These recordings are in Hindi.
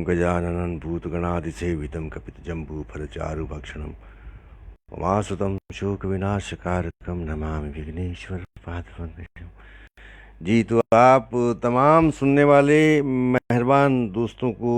गजाननं भूतगणाधिसेवितं कपितजम्बूफलचारुभक्षणं उमासुतं शोकविनाशकारकं नमामि विघ्नेश्वरपादपद्मं। जी, तो आप तमाम सुनने वाले मेहरबान दोस्तों को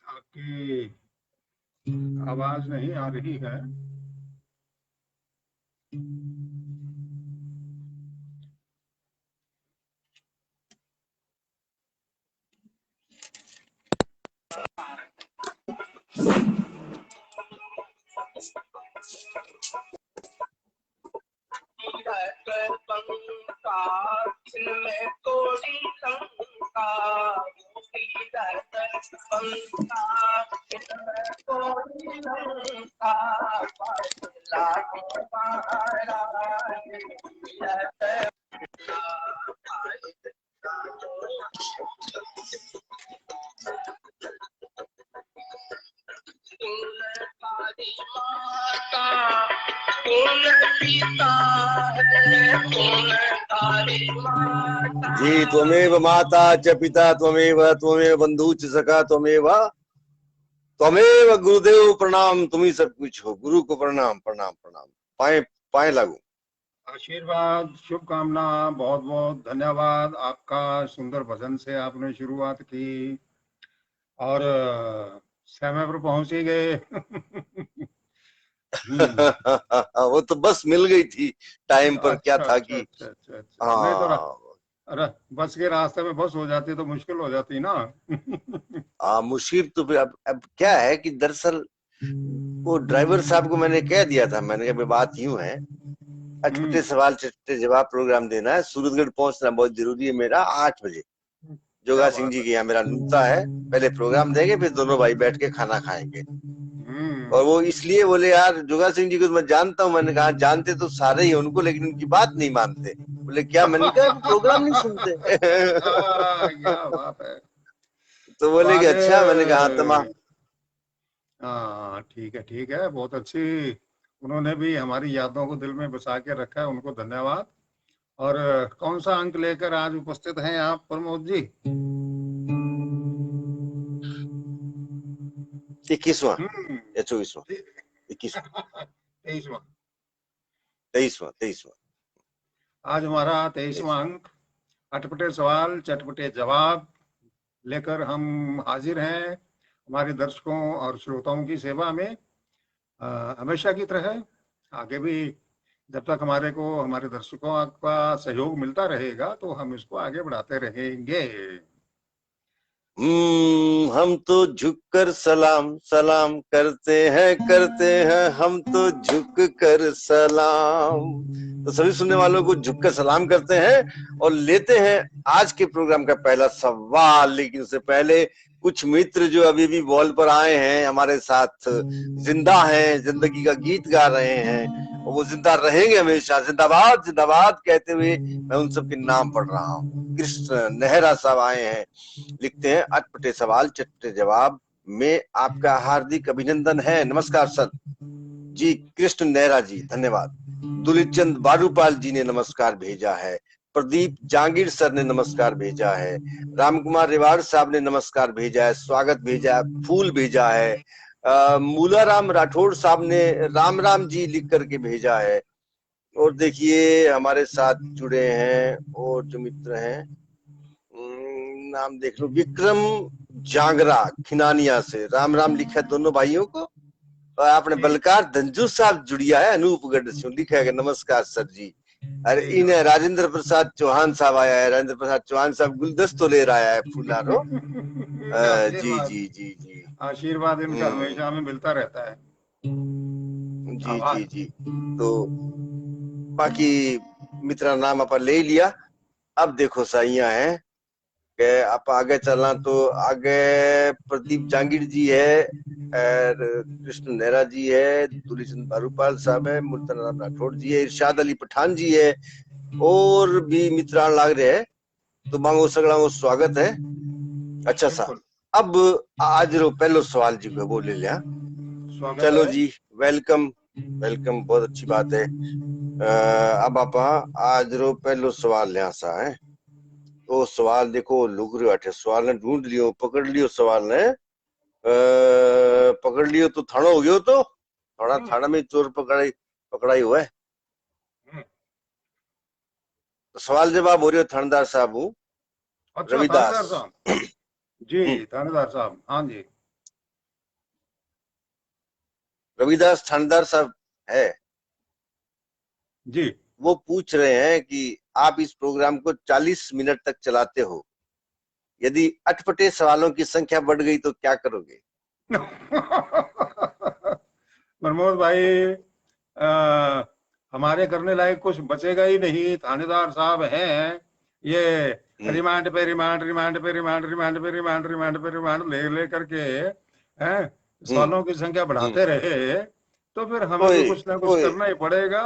आपकी आवाज नहीं आ रही है। जी, त्वमेव माता च पिता त्वमेव त्वमेव बंधु च सखा त्वमेव त्वमेव गुरुदेव प्रणाम। तुम ही सब कुछ हो। गुरु को प्रणाम प्रणाम प्रणाम। पाए पाए लागू। आशीर्वाद, शुभकामना, बहुत बहुत धन्यवाद। आपका सुंदर भजन से आपने शुरुआत की और समय पर पहुंच ही गए। वो तो बस मिल गई थी टाइम पर। क्या अच्छा था अच्छा कि अच्छा अच्छा अच्छा, नहीं तो हाँ अरे बस के रास्ते में बस हो जाती तो मुश्किल हो जाती ना। मुशीर तो फिर अब क्या है कि दरअसल वो ड्राइवर साहब को मैंने कह दिया था। मैंने कहा बात यूं है, अटपटे सवाल चटपटे जवाब प्रोग्राम देना है। सूरजगढ़ पहुंचना बहुत जरूरी है मेरा 8 बजे। क्या जोगा सिंह बात जी है। के यहाँ मेरा नुकता है। पहले प्रोग्राम देंगे, फिर दोनों भाई बैठ के खाना खाएंगे। और वो इसलिए बोले यार जोगा सिंह जी को मैं जानता हूँ। मैंने कहा जानते तो सारे ही उनको, लेकिन उनकी बात नहीं मानते। बोले क्या? मैंने कहा प्रोग्राम नहीं सुनते। क्या बात है। तो तो बोले कि आगे अच्छा। मैंने कहा तमा हाँ ठीक है, बहुत अच्छी। उन्होंने भी हमारी यादों को दिल में बसा के रखा है, उनको धन्यवाद। और कौन सा अंक लेकर आज उपस्थित हैं आप प्रमोद जी? 21वां हम्म। या 24वां? 21वां 23वां। 23वां आज हमारा 23वां अंक, अटपटे सवाल चटपटे जवाब लेकर हम हाजिर हैं हमारे दर्शकों और श्रोताओं की सेवा में। हमेशा की तरह आगे भी जब तक हमारे को हमारे दर्शकों का सहयोग मिलता रहेगा तो हम इसको आगे बढ़ाते रहेंगे। हम तो झुककर सलाम सलाम करते हैं हम तो झुक कर सलाम। तो सभी सुनने वालों को झुककर सलाम करते हैं और लेते हैं आज के प्रोग्राम का पहला सवाल। लेकिन उससे पहले कुछ मित्र जो अभी भी वॉल पर आए हैं, हमारे साथ जिंदा हैं, जिंदगी का गीत गा रहे हैं, और वो जिंदा रहेंगे हमेशा। जिंदाबाद जिंदाबाद कहते हुए मैं उन सबके नाम पढ़ रहा हूँ। कृष्ण नेहरा साहब आए हैं, लिखते हैं अटपटे सवाल चटपटे जवाब में आपका हार्दिक अभिनंदन है। नमस्कार सर जी। कृष्ण नेहरा जी धन्यवाद। दुलित चंद बारूपाल जी ने नमस्कार भेजा है। प्रदीप जांगीर सर ने नमस्कार भेजा है। राम कुमार रिवाड़ साहब ने नमस्कार भेजा है, स्वागत भेजा है, फूल भेजा है। मूलाराम राठौड़ साहब ने राम राम जी लिख करके भेजा है। और देखिए हमारे साथ जुड़े हैं और जो मित्र हैं, नाम देख लो, विक्रम जांगरा खिनानिया से राम राम लिखा है दोनों भाइयों को। और आपने जी बलकार धंजू साहब जुड़िया है अनूपगढ़ से, लिखा है नमस्कार सर जी। अरे जी इन राजेंद्र प्रसाद चौहान साहब आया है। राजेंद्र प्रसाद चौहान साहब गुलदस्तो ले रहा है फूलारो। जी आशीर्वाद, जी जी जी। आशीर्वाद इनका हम्म। हमेशा हमें मिलता रहता है। जी जी आभार। जी। तो बाकी मित्रा नाम अपन ले लिया। अब देखो साइया है कि आप आगे चलना तो आगे प्रदीप जांगीर जी है, और कृष्ण नेहरा जी है, दुलीचंद बारूपाल साहब है, मुल्तान राम राठौड़ जी है, इरशाद अली पठान जी है, और भी मित्रान लाग रहे हैं। तो मांगो सगड़ा को स्वागत है। अच्छा सा, बिल्कुल अब आज रो पहलो सवाल जी को वो ले लिया। स्वागत चलो है। जी, वेलकम। वेलकम, बहुत अच्छी बात है। अब आप आज रो पहलो सवाल लिया सा है। तो सवाल देखो लुक रहे अठे सवाल ने ढूंढ लियो, पकड़ लियो सवाल ने। पकड़ लियो तो थानो हो गयो। तो थोड़ा हम्म, थाना में चोर पकड़ाई पकड़ाई हुआ है। हम्म। तो सवाल जवाब हो रही हो थानेदार साहब हूँ अच्छा रविदास। थानेदार साहब। जी थानेदार साहब, हाँ जी। रविदास थानेदार साहब है। जी। वो पूछ रहे हैं कि आप इस प्रोग्राम को 40 मिनट तक चलाते हो, यदि अटपटे सवालों की संख्या बढ़ गई तो क्या करोगे? प्रमोद भाई, आ, हमारे करने लायक कुछ बचेगा ही नहीं। थानेदार साहब हैं ये, हम्म, रिमांड पे रिमांड, रिमांड पे रिमांड, रिमांड पे रिमांड, रिमांड पे रिमांड ले ले करके हैं, हम्म, सवालों की संख्या हम्म। बढ़ाते रहे तो फिर हमें भी ओए कुछ ना कुछ ओए, करना ही पड़ेगा।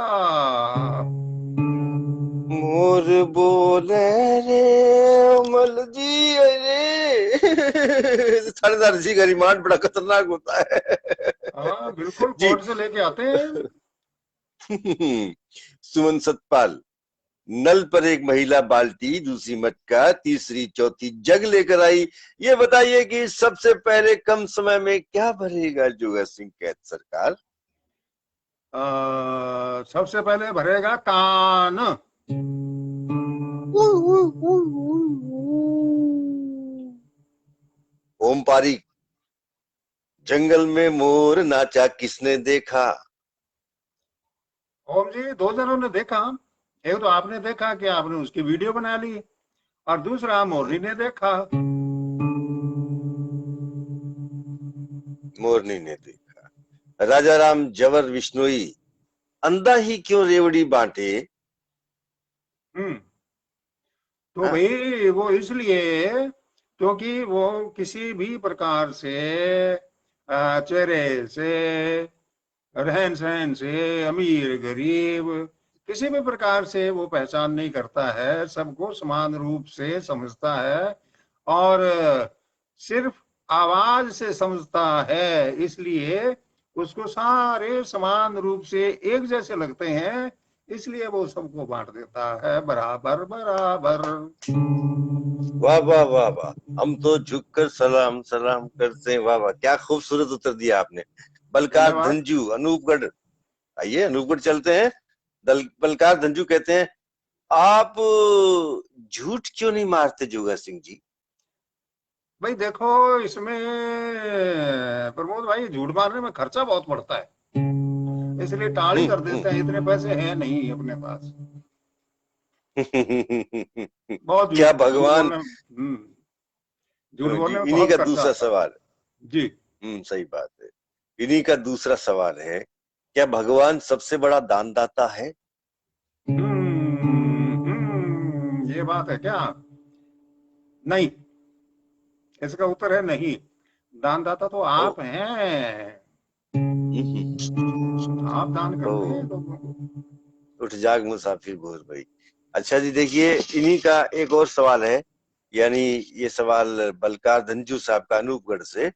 मोर बोले रे अमल जी अरे। थानेदार जी का रिमांड बड़ा खतरनाक होता है। हाँ बिल्कुल, जी। कोर्ट से लेके आते हैं। सुमन सतपाल, नल पर एक महिला बाल्टी, दूसरी मटका, तीसरी चौथी जग लेकर आई। ये बताइए कि सबसे पहले कम समय में क्या भरेगा जोगा सिंह कैद सरकार? सबसे पहले भरेगा कान। ओम पारी, जंगल में मोर नाचा किसने देखा? ओम जी, दो जनों ने देखा। एक तो आपने देखा कि आपने उसकी वीडियो बना ली, और दूसरा मोरनी ने देखा। मोरनी ने देखा। राजा राम जवर विश्नोई, अंधा ही क्यों रेवड़ी बांटे? हम्म। तो हाँ? भाई वो इसलिए क्योंकि वो किसी भी प्रकार से चेहरे से, रहन सहन से, अमीर गरीब, किसी भी प्रकार से वो पहचान नहीं करता है, सबको समान रूप से समझता है। और सिर्फ आवाज से समझता है, इसलिए उसको सारे समान रूप से एक जैसे लगते हैं, इसलिए वो सबको बांट देता है बराबर बराबर। वाह वाह वाह वाह, हम तो झुककर सलाम सलाम करते हैं। वाह वाह, क्या खूबसूरत उत्तर दिया आपने। बलकार धन्यवाद। धंजू अनूपगढ़, आइए अनूपगढ़ चलते हैं। बलकार धंजू कहते हैं, आप झूठ क्यों नहीं मारते जोगा सिंह जी? भाई देखो, इसमें प्रमोद भाई झूठ मारने में खर्चा बहुत पड़ता है, इसलिए टाल ही कर देते हैं, इतने पैसे हैं नहीं अपने पास। बहुत झूठ, क्या झूठ भगवान। बोलने, झूठ जी, बोलने में इन्हीं बहुत का खर्चा दूसरा आता है। सवाल। जी। सही बात है। इन्हीं का दूसरा सवाल है, क्या भगवान सबसे बड़ा दानदाता है? ये बात है क्या? नहीं, इसका उत्तर है नहीं। दानदाता तो ओ, आप हैं। आप दान ओ, करते हैं लोगों को। उठ जाग मुसाफिर भोर भाई। अच्छा जी, देखिए इन्हीं का एक और सवाल है। यानी ये सवाल बलकार धंजू साहब का अनूपगढ़ से।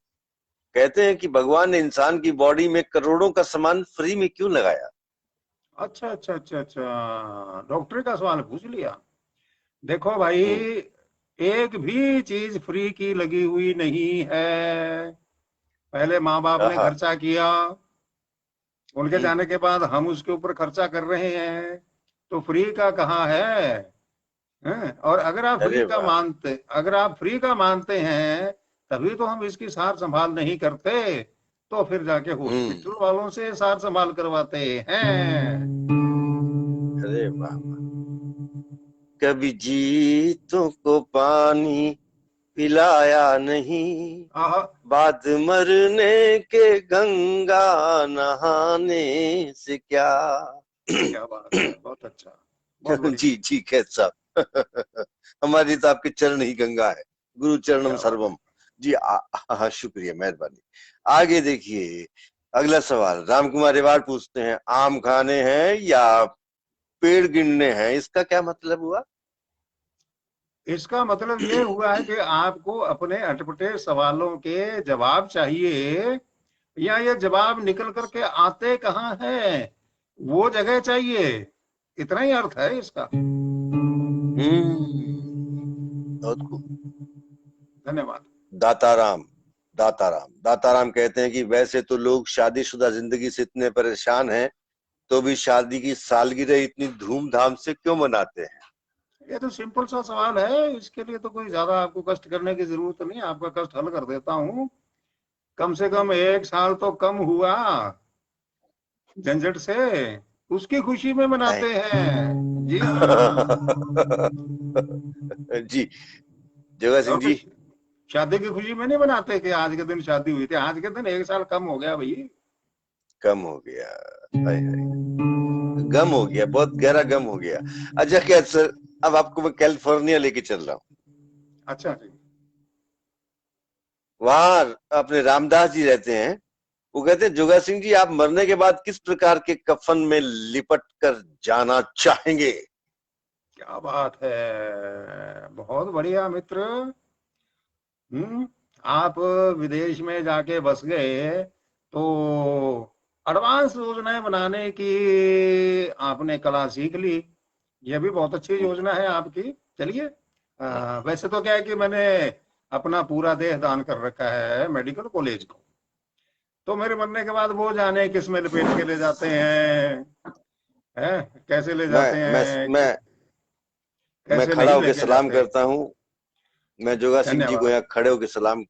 कहते हैं कि भगवान ने इंसान की बॉडी में करोड़ों का सामान फ्री में क्यों लगाया? अच्छा अच्छा अच्छा अच्छा, डॉक्टरी का सवाल पूछ लिया। देखो भाई, हम्म। एक भी चीज फ्री की लगी हुई नहीं है। पहले माँ बाप ने आहा। खर्चा किया, उनके हम्म। जाने के बाद हम उसके ऊपर खर्चा कर रहे हैं, तो फ्री का कहाँ है? हैं? और अरे वाह। अगर आप फ्री का मानते हैं, तभी तो हम इसकी सार संभाल नहीं करते, तो फिर जाके हम्म। हॉस्पिटल वालों से सार संभाल करवाते हैं। अरे वाह। कभी जीतों को पानी पिलाया नहीं, आहा, बाद मरने के गंगा नहाने से क्या। क्या बात है, बहुत अच्छा, बहुत बढ़िया। जी जी खैर साहब, हमारी तो आपके चरण ही गंगा है, गुरु चरणम क्या बात है। सर्वम। जी हाँ, शुक्रिया, मेहरबानी। आगे देखिए, अगला सवाल राम कुमार रिवार पूछते हैं, आम खाने हैं या पेड़ गिनने हैं, इसका क्या मतलब हुआ? इसका मतलब ये हुआ है कि आपको अपने अटपटे सवालों के जवाब चाहिए, या ये जवाब निकल करके आते कहाँ हैं, वो जगह चाहिए। इतना ही अर्थ है इसका। बहुत खूब। धन्यवाद। दाताराम, दाताराम कहते हैं कि वैसे तो लोग शादीशुदा जिंदगी से इतने परेशान हैं, तो भी शादी की सालगिरह इतनी धूमधाम से क्यों मनाते हैं? ये तो सिंपल सा सवाल है, इसके लिए तो कोई ज्यादा आपको कष्ट करने की जरूरत नहीं, आपका कष्ट हल कर देता हूँ। कम से कम 1 साल तो कम हुआ झंझट से, उसकी खुशी में नहीं। मनाते हैं। जी हाँ। जी, जगह सिंह और जी। शादी की खुशी में नहीं मनाते कि आज के दिन शादी हुई थी, आज के दिन 1 साल कम हो गया भाई। कम हो गया, हाय हाय, गम हो गया, बहुत गहरा गम हो गया। अच्छा क्या सर, अब आपको मैं कैलिफोर्निया लेके चल रहा हूँ। अच्छा जी। वहां अपने रामदास जी रहते हैं। वो कहते हैं, जोगा सिंह जी आप मरने के बाद किस प्रकार के कफन में लिपट कर जाना चाहेंगे? क्या बात है, बहुत बढ़िया मित्र। आप विदेश में जाके बस गए तो एडवांस योजनाएं बनाने की आपने कला सीख ली। ये भी बहुत अच्छी योजना है आपकी। चलिए, वैसे तो क्या है कि मैंने अपना पूरा देह दान कर रखा है मेडिकल कॉलेज को, तो मेरे मरने के बाद वो जाने किस में लपेट के ले जाते हैं, कैसे ले मैं जाते मैं हैं, मैं मैं कैसे खड़ा नहीं होकर लेके सलाम जाते। करता हूँ। मैं जोगा सिंह जी को धन्यवाद। यहाँ खड़े होकर सलाम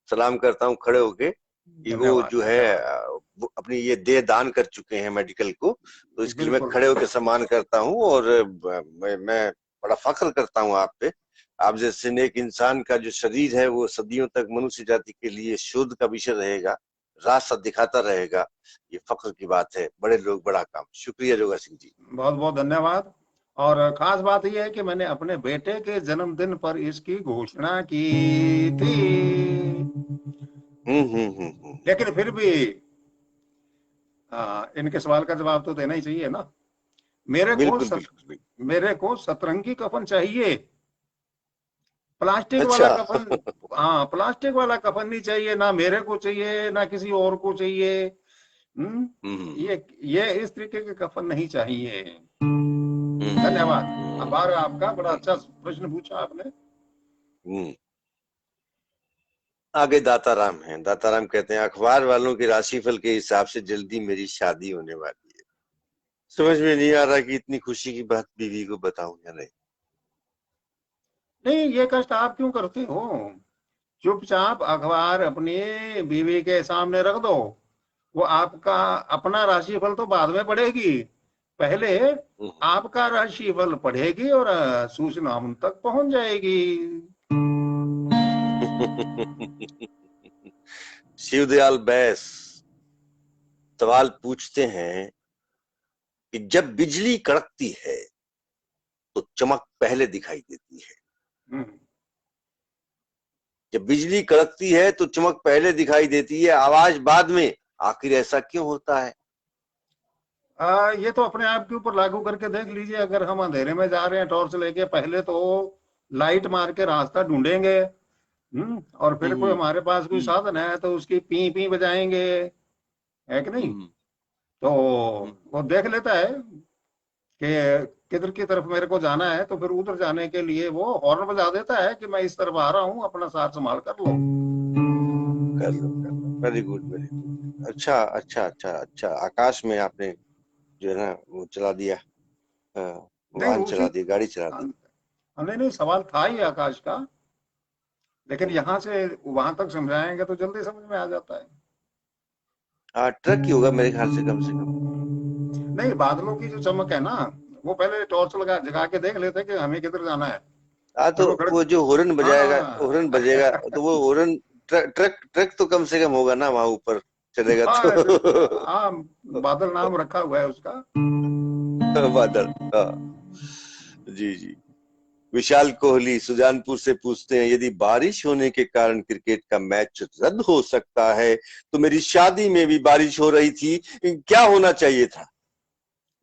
सलाम करता हूँ, खड़े होके, कि वो धन्यवाद। जो है धन्यवाद। वो अपनी ये देह दान कर चुके हैं मेडिकल को, तो इसके लिए मैं बिल्कुल। खड़े होकर सम्मान करता हूँ। और मैं बड़ा फख्र करता हूँ आप पे। आप जैसे नेक इंसान का जो शरीर है वो सदियों तक मनुष्य जाति के लिए शोध का विषय रहेगा, रास्ता दिखाता रहेगा। ये फख्र की बात है, बड़े लोग बड़ा काम। शुक्रिया जोगा सिंह जी। बहुत बहुत धन्यवाद। और खास बात यह है कि मैंने अपने बेटे के जन्मदिन पर इसकी घोषणा की थी, हम्म। लेकिन फिर भी इनके सवाल का जवाब तो देना ही चाहिए ना। मेरे को बिल्कुल सत, बिल्कुल बिल्कुल। मेरे को सतरंगी कफन चाहिए, प्लास्टिक वाला अच्छा। कफन। हाँ, प्लास्टिक वाला कफन नहीं चाहिए, ना मेरे को चाहिए ना किसी और को चाहिए। हम्म हम्म ये इस तरीके के कफन नहीं चाहिए। धन्यवाद। हम्म आभार आपका, बड़ा हम्म अच्छा प्रश्न पूछा आपने। हम्म। आगे दाताराम हैं। दाताराम कहते हैं, अखबार वालों के राशिफल के हिसाब से जल्दी मेरी शादी होने वाली है। समझ में नहीं आ रहा कि इतनी खुशी की बात बीवी को बताऊं या नहीं। नहीं, ये कष्ट आप क्यों करते हो? चुपचाप अखबार अपनी बीवी के सामने रख दो, वो आपका अपना राशिफल तो बाद में पढ़ेगी, पहले हम्म। आपका राशिफल पढ़ेगी और सूचना हम तक पहुंच जाएगी। शिवदयाल बैस सवाल पूछते हैं कि जब बिजली कड़कती है तो चमक पहले दिखाई देती है, हम्म। जब बिजली कड़कती है तो चमक पहले दिखाई देती है, आवाज बाद में, आखिर ऐसा क्यों होता है? ये तो अपने आप के ऊपर लागू करके देख लीजिए। अगर हम अंधेरे में जा रहे हैं टॉर्च लेके, पहले तो लाइट मार के रास्ता ढूंढेंगे। और फिर कोई हम्म हमारे पास कोई साधन है तो उसकी पी पी बजाएंगे, है कि नहीं? हम्म तो हम्म वो देख लेता है कि किधर की तरफ मेरे को जाना है, तो फिर उधर जाने के लिए वो हॉर्न बजा देता है कि मैं इस तरफ आ रहा हूँ, अपना साथ संभाल कर लो। कर लो कर लो, वेरी गुड वेरी गुड। अच्छा अच्छा अच्छा अच्छा, आकाश में आपने जो है ना वो चला दिया, नहीं, वाहन उसी चला दिया, गाड़ी चला दी। नहीं नहीं, सवाल था ही आकाश का, लेकिन हम्म। यहाँ से वहां तक समझाएंगे तो जल्दी समझ में आ जाता है। हाँ, ट्रक ही होगा मेरे ख्याल से, कम से कम। नहीं, बादलों की जो चमक है ना, वो पहले टॉर्च जगा के देख लेते कि हमें किधर जाना है। हाँ, फिर तो वो खड़े, वो जो हॉर्न बजाएगा, हॉर्न बजेगा, हाँ तो वो हॉर्न ट्रक ट्रक ट्रक तो कम से कम होगा ना वहां ऊपर चलेगा हाँ बिल्कुल, तो। हाँ बादल नाम रखा हुआ है उसका। बादल, हाँ। जी जी। विशाल कोहली सुजानपुर से पूछते हैं, यदि बारिश होने के कारण क्रिकेट का मैच रद्द हो सकता है, तो मेरी शादी में भी बारिश हो रही थी, क्या होना चाहिए था?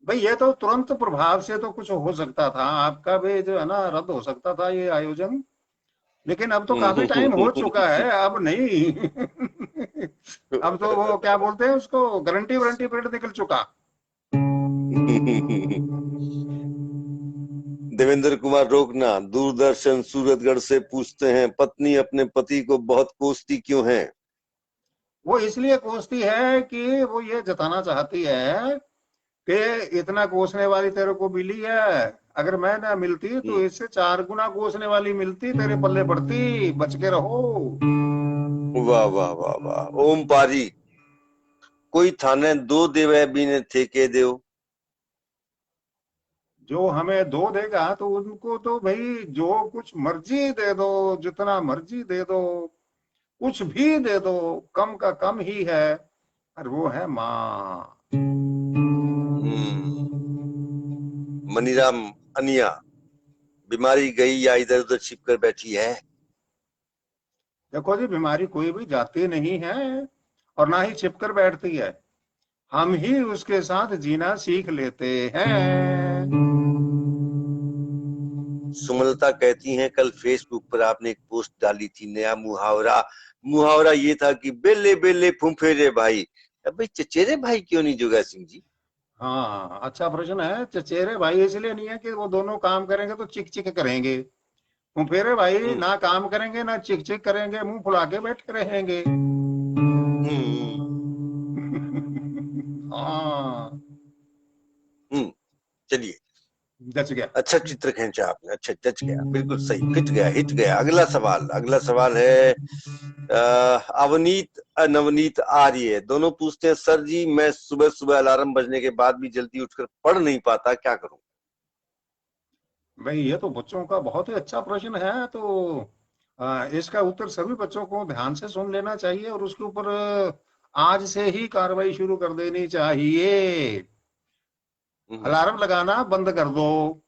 भाई ये तो तुरंत प्रभाव से तो कुछ हो सकता था, आपका भी जो है ना रद्द हो सकता था ये आयोजन, लेकिन अब तो काफी टाइम हो चुका है, अब नहीं। अब तो वो क्या बोलते हैं उसको, गारंटी वारंटी पीरियड निकल चुका। देवेंद्र कुमार रोकना दूरदर्शन सूरतगढ़ से पूछते हैं, पत्नी अपने पति को बहुत कोसती क्यों है? वो इसलिए कोसती है कि वो ये जताना चाहती है कि इतना कोसने वाली तेरे को मिली है, अगर मैं ना मिलती तो इससे 4 गुना कोसने वाली मिलती, तेरे पल्ले पड़ती, बच के रहो। वाह वाह वाह वाह। ओम पारी, कोई थाने दो देवे बीने थे के दो। जो हमें दो देगा तो उनको तो भाई जो कुछ मर्जी दे दो, जितना मर्जी दे दो, कुछ भी दे दो, कम का कम ही है, और वो है माँ। मनीराम अनिया, बीमारी गई या इधर उधर छिप कर बैठी है? देखो जी, बीमारी कोई भी जाती नहीं है और ना ही छिपकर बैठती है, हम ही उसके साथ जीना सीख लेते हैं। सुमलता कहती हैं, कल फेसबुक पर आपने एक पोस्ट डाली थी, नया मुहावरा। मुहावरा ये था कि बेले बेले फुफेरे भाई। अब भाई चचेरे भाई क्यों नहीं जोगा सिंह जी? हाँ अच्छा प्रश्न है। चचेरे भाई इसलिए नहीं है कि वो दोनों काम करेंगे तो चिक चिक करेंगे, फुफेरे भाई हम्म ना काम करेंगे ना चिक चिक करेंगे, मुंह फुला के बैठे रहेंगे। हम्म हाँ, हम्म। चलिए, जच गया। अच्छा चित्र खींचा आपने, अच्छा जच गया, बिल्कुल सही, फिट गया, हिट गया। अगला सवाल, अगला सवाल है अवनीत नवनीत आर्य, दोनों पूछते हैं, सर जी मैं सुबह सुबह अलार्म बजने के बाद भी जल्दी उठकर पढ़ नहीं पाता, क्या करूं? भाई ये तो बच्चों का बहुत ही अच्छा प्रश्न है, तो इसका उत्तर सभी बच्चों को ध्यान से सुन लेना चाहिए और उसके ऊपर आज से ही कार्रवाई शुरू कर देनी चाहिए। हम्म अलार्म लगाना बंद कर दो,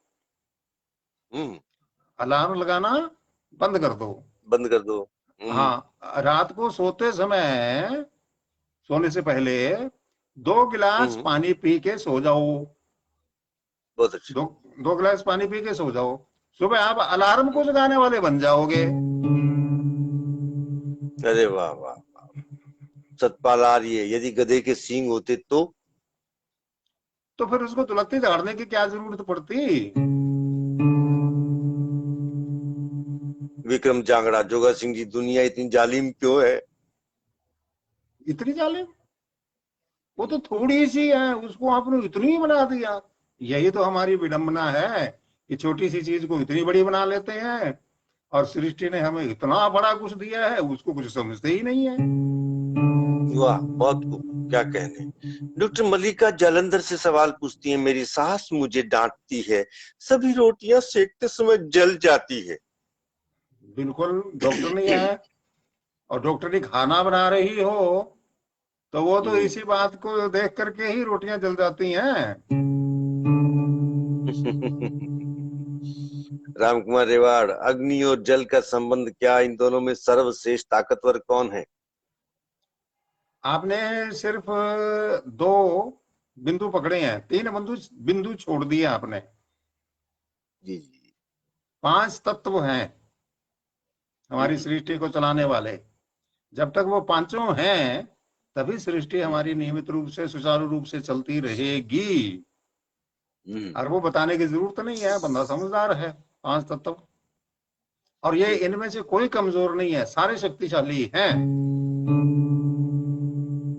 हम्म। अलार्म लगाना बंद कर दो। बंद कर दो। हाँ, रात को सोते समय, सोने से पहले 2 गिलास हम्म। पानी पी के सो जाओ। बहुत अच्छा। दो 2 गिलास पानी पी के सो जाओ, सुबह आप अलार्म को जगाने वाले बन जाओगे। अरे वाह वाह। सतपाल आर्य, यदि गधे के सींग होते तो? तो फिर उसको दुलत्ती झाड़ने की क्या जरूरत पड़ती। विक्रम जांगड़ा, जोगा सिंह जी दुनिया इतनी जालिम क्यों है? इतनी जालिम, वो तो थोड़ी सी है, उसको आपने इतनी ही बना दिया। यही तो हमारी विडंबना है कि छोटी सी चीज को इतनी बड़ी बना लेते हैं, और सृष्टि ने हमें इतना बड़ा कुछ दिया है उसको कुछ समझते ही नहीं है। वाह, बहुत खूब, क्या कहने। डॉक्टर मल्लिका जालंधर से सवाल पूछती है, मेरी सास मुझे डांटती है, सभी रोटियां सेकते समय जल जाती है। बिल्कुल, डॉक्टर नहीं है और डॉक्टरी खाना बना रही हो तो वो तो इसी बात को देख करके ही रोटियां जल जाती हैं। रामकुमार रेवाड़, अग्नि और जल का संबंध क्या, इन दोनों में सर्वश्रेष्ठ ताकतवर कौन है? आपने सिर्फ 2 बिंदु पकड़े हैं, 3 बिंदु बिंदु छोड़ दिए आपने। जी जी। 5 तत्व हैं हमारी हम्म सृष्टि को चलाने वाले, जब तक वो पांचों हैं तभी सृष्टि हम्म हमारी नियमित रूप से सुचारू रूप से चलती रहेगी। हम्म और वो बताने की जरूरत नहीं है, बंदा समझदार है। 5 तत्व, और ये हम्म। इनमें से कोई कमजोर नहीं है, सारे शक्तिशाली हैं।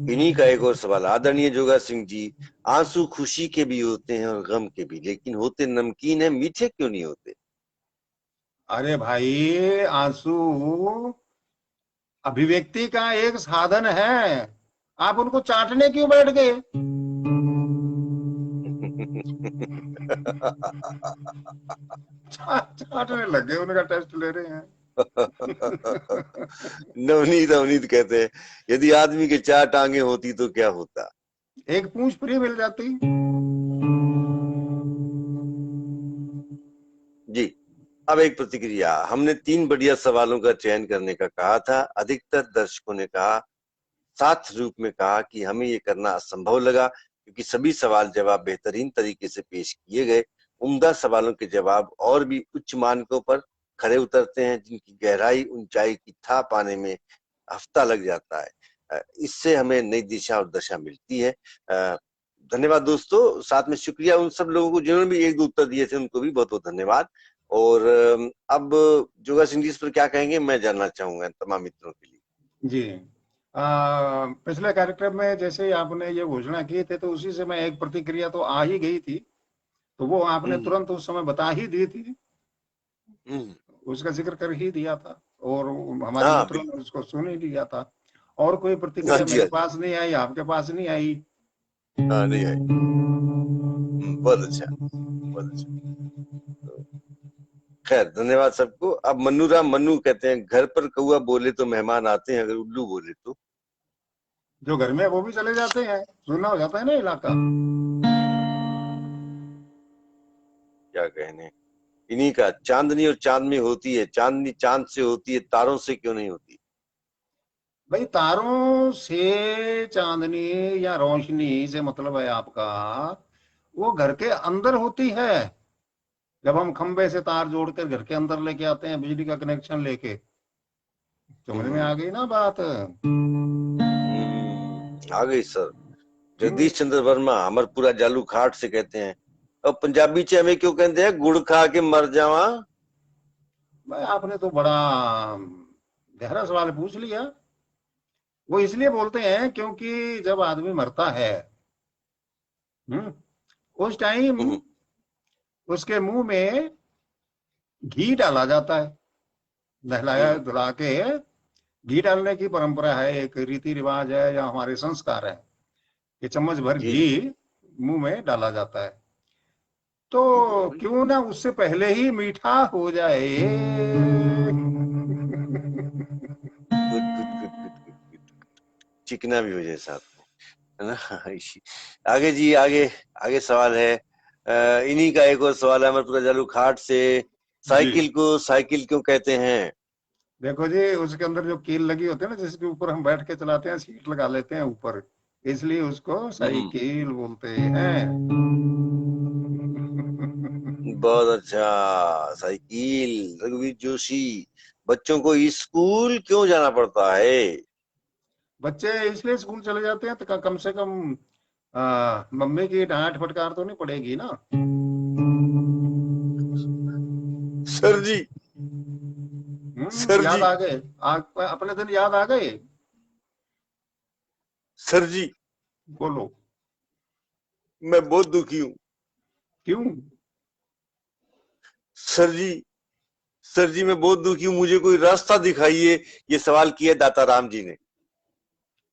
इन्हीं का एक और सवाल, आदरणीय जोगा सिंह जी, आंसू खुशी के भी होते हैं और गम के भी, लेकिन होते नमकीन है, मीठे क्यों नहीं होते? अरे भाई, आंसू अभिव्यक्ति का एक साधन है, आप उनको चाटने क्यों बैठ गए। चाटने लग गए, उनका टेस्ट ले रहे हैं। नवनीत अवनीत कहते हैं, यदि आदमी के 4 टांगे होती तो क्या होता। एक पूंछ फ्री मिल जाती। जी, अब एक प्रतिक्रिया। हमने 3 बढ़िया सवालों का चयन करने का कहा था। अधिकतर दर्शकों ने कहा, साथ रूप में कहा कि हमें ये करना असंभव लगा, क्योंकि सभी सवाल जवाब बेहतरीन तरीके से पेश किए गए। उम्दा सवालों के जवाब और भी उच्च मानकों पर खरे उतरते हैं, जिनकी गहराई ऊंचाई की था पाने में हफ्ता लग जाता है। इससे हमें नई दिशा और दशा मिलती है। धन्यवाद दोस्तों, साथ में शुक्रिया उन सब लोगों को जिन्होंने भी 1-2 उत्तर दिए थे, उनको भी बहुत बहुत धन्यवाद। और अब जोगा सिंह जी इस पर क्या कहेंगे, मैं जानना चाहूंगा तमाम मित्रों के लिए। जी, पिछले कार्यक्रम में जैसे आपने ये घोषणा की थी, तो उसी से मैं एक प्रतिक्रिया तो आ ही गई थी, तो वो आपने तुरंत उस समय बता ही दी थी, उसका जिक्र कर ही दिया था, और हमारे हाँ मित्रों ने बिल्कुल। उसको सुन ही लिया था। और कोई हाँ प्रतिक्रिया जी, मेरे हाँ जी। पास नहीं आई, आपके पास नहीं आई। हाँ नहीं आई। बहुत अच्छा, बहुत अच्छा। तो खैर धन्यवाद सबको। अब मन्नूराम मन्नू कहते हैं, घर पर कौआ बोले तो मेहमान आते हैं, अगर उल्लू बोले तो। जो घर में है वो भी चले जाते हैं, सुनना हो जाता है ना इलाका। क्या कहने, इन्हीं का। चांदनी और चांद में होती है, चांदनी चांद से होती है, तारों से क्यों नहीं होती। भाई, तारों से चांदनी या रोशनी से मतलब है आपका, वो घर के अंदर होती है। जब हम खंबे से तार जोड़कर घर के अंदर लेके आते हैं, बिजली का कनेक्शन लेके, समझ में आ गई ना बात। आ गई सर। हम्म, जगदीश चंद्र वर्मा अमरपुरा जालू खाट से कहते हैं, अब पंजाबी च हमें क्यों कहते हैं, गुड़ खा के मर जावा। भाई आपने तो बड़ा गहरा सवाल पूछ लिया। वो इसलिए बोलते हैं क्योंकि जब आदमी मरता है, हम्म, उस टाइम उसके मुंह में घी डाला जाता है, नहलाया धुला के। घी डालने की परंपरा है, एक रीति रिवाज है या हमारे संस्कार है कि चम्मच भर जी घी जी। मुंह में डाला जाता है। तो बिल्कुल। क्यों ना उससे पहले ही मीठा हो जाए। Good good good good good good. चिकना भी हो जाए साथ में, है ना। आगे जी, आगे। आगे सवाल है, इन्हीं का एक और सवाल है अमरपुरा जालू खाट से। जी, साइकिल को साइकिल क्यों कहते हैं। देखो जी, उसके अंदर जो कील लगी होती है ना, जिसके ऊपर हम बैठ के चलाते हैं, सीट लगा लेते हैं ऊपर, इसलिए उसको हम्म, साइकिल बोलते हैं। बहुत अच्छा। साइकिल। रघुवीर जोशी, बच्चों को स्कूल क्यों जाना पड़ता है। बच्चे इसलिए स्कूल चले जाते हैं तो कम से कम मम्मी की डांट फटकार तो नहीं पड़ेगी ना। सर जी, सर याद जी, आ गए, अपने दिन याद आ गए। सर जी, बोलो। मैं बहुत दुखी हूँ। क्यों? सर जी, सर जी, मैं बहुत दुखी हूँ, मुझे कोई रास्ता दिखाइए। ये सवाल किया दाता राम जी ने।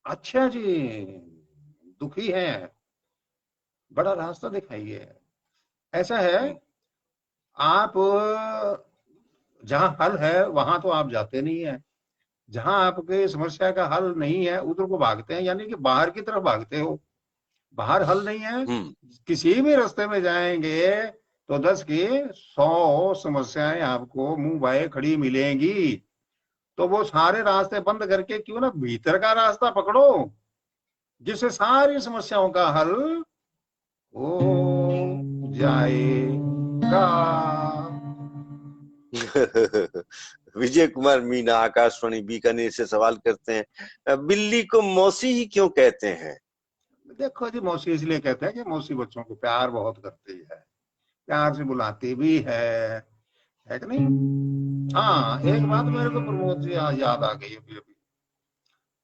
अच्छा जी, दुखी है, बड़ा रास्ता दिखाइए। ऐसा है, हम्म, आप जहां हल है वहां तो आप जाते नहीं है, जहां आपके समस्या का हल नहीं है उधर को भागते हैं, यानी कि बाहर की तरफ भागते हो। बाहर हल नहीं है, हम्म। किसी भी रास्ते में जाएंगे तो 10 की 100 समस्याएं आपको मुंह बाए खड़ी मिलेंगी। तो वो सारे रास्ते बंद करके क्यों ना भीतर का रास्ता पकड़ो, जिससे सारी समस्याओं का हल हो जाएगा। विजय कुमार मीना आकाशवाणी बीकानेर से सवाल करते हैं, बिल्ली को मौसी ही क्यों कहते हैं। देखो जी, मौसी इसलिए कहते हैं कि मौसी बच्चों को प्यार बहुत करती है, प्यार से बुलाती भी है कि नहीं। हाँ, एक बात मेरे को प्रमोद जी याद आ गई अभी अभी।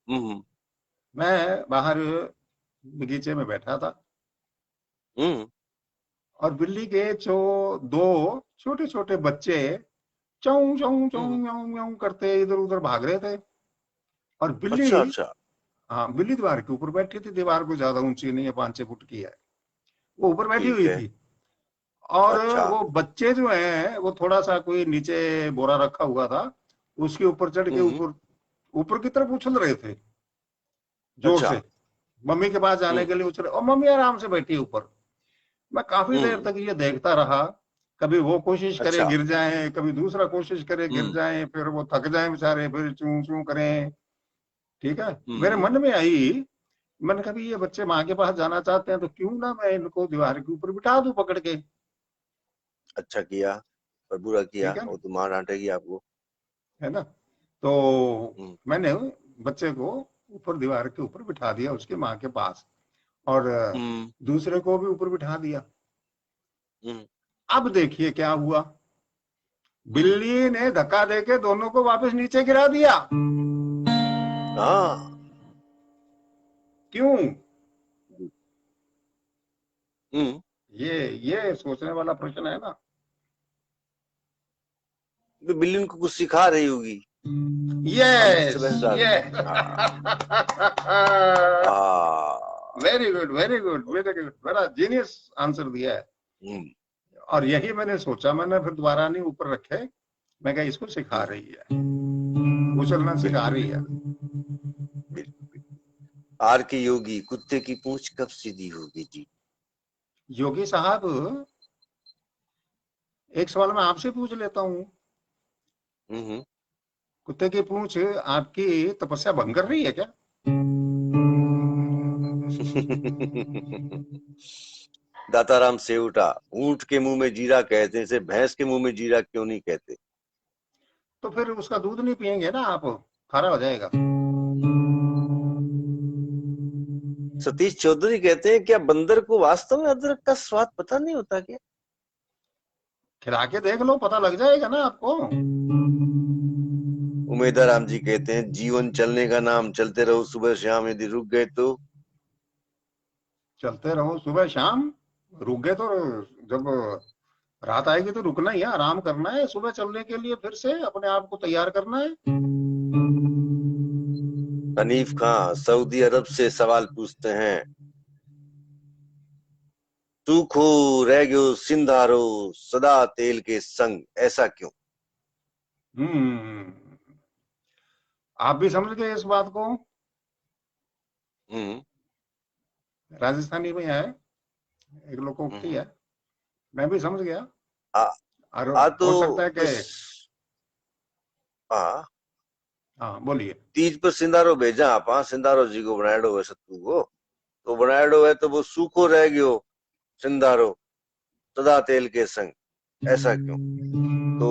हम्म मैं बाहर बगीचे में बैठा था, हम्म और बिल्ली के जो दो छोटे छोटे बच्चे चौं चौं चौं हम्म। म्याऊं म्याऊं करते इधर उधर भाग रहे थे। और अच्छा बिल्ली, अच्छा। हाँ, बिल्ली दीवार के ऊपर बैठी थी, दीवार को ज्यादा ऊंची नहीं है, 5-6 फुट की है, वो ऊपर बैठी ठीक हुई है। थी। और अच्छा। वो बच्चे जो हैं वो थोड़ा सा कोई नीचे बोरा रखा हुआ था, उसके ऊपर चढ़ के हम्म। ऊपर ऊपर की तरफ उछल रहे थे जोर अच्छा। से, मम्मी के पास जाने हम्म। के लिए उछल रहे, और मम्मी आराम से बैठी ऊपर। मैं काफी देर हम्म। तक ये देखता रहा, कभी वो कोशिश करे अच्छा। गिर जाए, कभी दूसरा कोशिश करे गिर हम्म। जाए, फिर वो थक जाए बेचारे, फिर चूं चूं करें। ठीक है, मेरे हम्म। मन में आई, मैंने कहा भी ये बच्चे माँ के पास जाना चाहते हैं तो क्यों ना मैं इनको दीवार के ऊपर बिठा दूं पकड़ के। अच्छा किया, पर बुरा किया, ठीक है ना, वो तो माँ डांटेगी आपको। है ना। तो हम्म। मैंने बच्चे को ऊपर दीवार के ऊपर बिठा दिया उसकी माँ के पास, और हम्म। दूसरे को भी ऊपर बिठा दिया। हम्म। अब देखिए क्या हुआ, हम्म। बिल्ली ने धक्का देके दोनों को वापस नीचे गिरा दिया। हाँ। क्यों? हम्म। ये सोचने वाला प्रश्न है ना। तो बिल्ली उनको कुछ सिखा रही होगी, हम उससे यस बहस डाल रहे यस। हैं। हाँ। Very good very good very good, बड़ा जीनियस आंसर दिया है। हम्म। और यही मैंने सोचा, मैंने फिर दोबारा नहीं ऊपर रखे, मैं कहा इसको सिखा हम्म। रही है, उछलना सिखा बिल्कुल रही है। बिल्कुल बिल्कुल। आर के योगी, कुत्ते की पूंछ कब सीधी होगी जी। योगी साहब, एक सवाल मैं आपसे पूछ लेता हूँ, हम्म। कुत्ते की पूंछ आपकी तपस्या भंग कर रही है क्या? दाताराम सेवटा, ऊंट के मुंह में जीरा कहते हैं, इसे भैंस के मुंह में जीरा क्यों नहीं कहते। तो फिर उसका दूध नहीं पियेंगे ना आप, खारा हो जाएगा। सतीश चौधरी कहते हैं, क्या बंदर को वास्तव में अदरक का स्वाद पता नहीं होता क्या। खिला के देख लो, पता लग जाएगा ना आपको। उमेदा राम जी कहते हैं, जीवन चलने का नाम, चलते रहो सुबह शाम, यदि रुक गए तो। चलते रहो सुबह शाम, रुक गए तो जब रात आएगी तो रुकना ही है, आराम करना है, सुबह चलने के लिए फिर से अपने आप को तैयार करना है। हनीफ खां सऊदी अरब से सवाल पूछते हैं, सूखो रह गयो सिंधारो सदा तेल के संग, ऐसा क्यों। हम्म, आप भी समझ गए इस बात को। हम्म। राजस्थानी में है, एक लोकोक्ति हम्म। है, मैं भी समझ गया। आ, और आ तो हो सकता है कि, बस। आ हाँ बोलिए। तीज पर सिंधारो भेजा आप, हाँ सिंधारो जी को बनाएडो है सत्तू को, तो बनाएडो है तो वो सूखो रह गयो सिंधारो सदा तेल के संग, ऐसा क्यों। तो